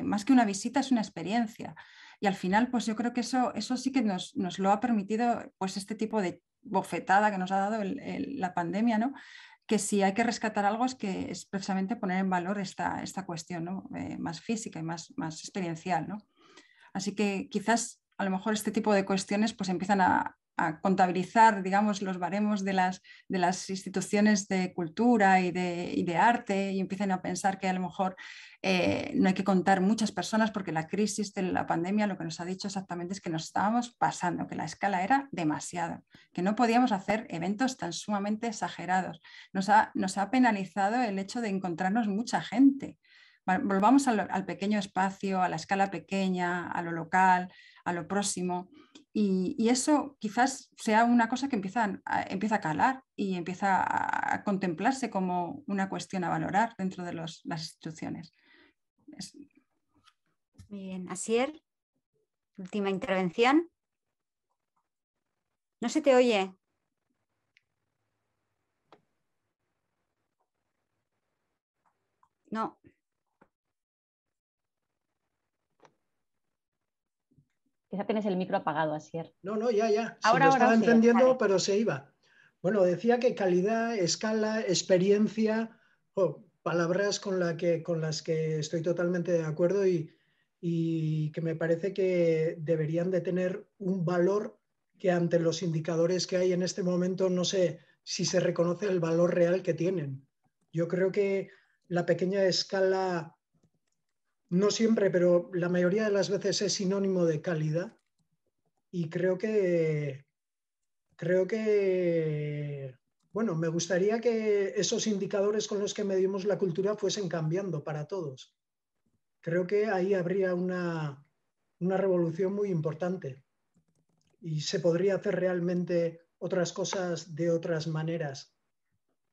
Más que una visita es una experiencia. Y al final, pues yo creo que eso sí que nos lo ha permitido, pues este tipo de bofetada que nos ha dado la pandemia, ¿no? Que si hay que rescatar algo es precisamente poner en valor esta cuestión, ¿no? Más física y más experiencial, ¿no? Así que quizás a lo mejor este tipo de cuestiones pues empiezan a contabilizar, digamos, los baremos de las instituciones de cultura y de arte y empiezan a pensar que a lo mejor no hay que contar muchas personas porque la crisis de la pandemia lo que nos ha dicho exactamente es que nos estábamos pasando, que la escala era demasiado, que no podíamos hacer eventos tan sumamente exagerados. Nos ha penalizado el hecho de encontrarnos mucha gente. Volvamos al pequeño espacio, a la escala pequeña, a lo local, a lo próximo. Y eso quizás sea una cosa que empieza a calar y empieza a contemplarse como una cuestión a valorar dentro de las instituciones. Muy bien. Asier, última intervención. No se te oye. No. Quizá tienes el micro apagado, Asier. No, ya. Si Ahora lo estaba sí, entendiendo, vale. pero se iba. Bueno, decía que calidad, escala, experiencia, palabras con las que estoy totalmente de acuerdo y que me parece que deberían de tener un valor que ante los indicadores que hay en este momento no sé si se reconoce el valor real que tienen. Yo creo que la pequeña escala, no siempre, pero la mayoría de las veces es sinónimo de calidad y creo que, bueno, me gustaría que esos indicadores con los que medimos la cultura fuesen cambiando para todos. Creo que ahí habría una revolución muy importante y se podría hacer realmente otras cosas de otras maneras.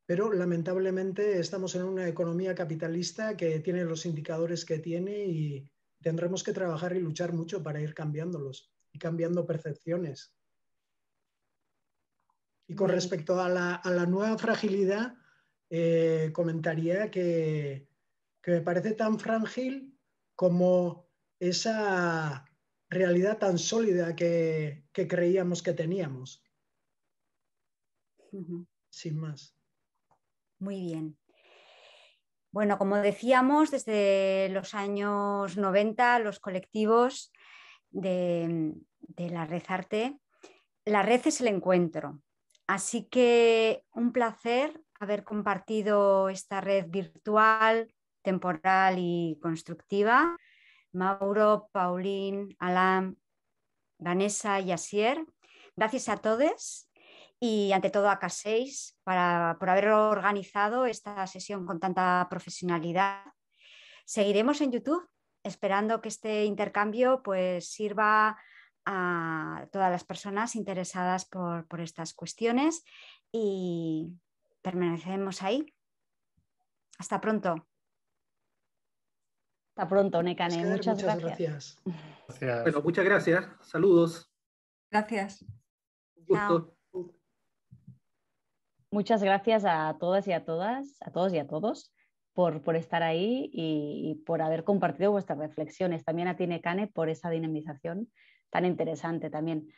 Pero lamentablemente estamos en una economía capitalista que tiene los indicadores que tiene y tendremos que trabajar y luchar mucho para ir cambiándolos y cambiando percepciones. Y con respecto a la nueva fragilidad, comentaría que me parece tan frágil como esa realidad tan sólida que creíamos que teníamos. Sin más. Muy bien. Bueno, como decíamos, desde los años 90, los colectivos de la Red Arte, la red es el encuentro. Así que un placer haber compartido esta red virtual, temporal y constructiva. Mauro, Pauline, Alain, Vanessa y Asier. Gracias a todos y ante todo a K6 por haber organizado esta sesión con tanta profesionalidad. Seguiremos en YouTube esperando que este intercambio pues sirva a todas las personas interesadas por estas cuestiones y permanecemos ahí. Hasta pronto. Hasta pronto, Nekane. Muchas gracias. Bueno, muchas gracias. Saludos. Gracias. Un gusto. Muchas gracias a todas y a todos y a todos por estar ahí y por haber compartido vuestras reflexiones. También a ti, Nekane, por esa dinamización tan interesante también.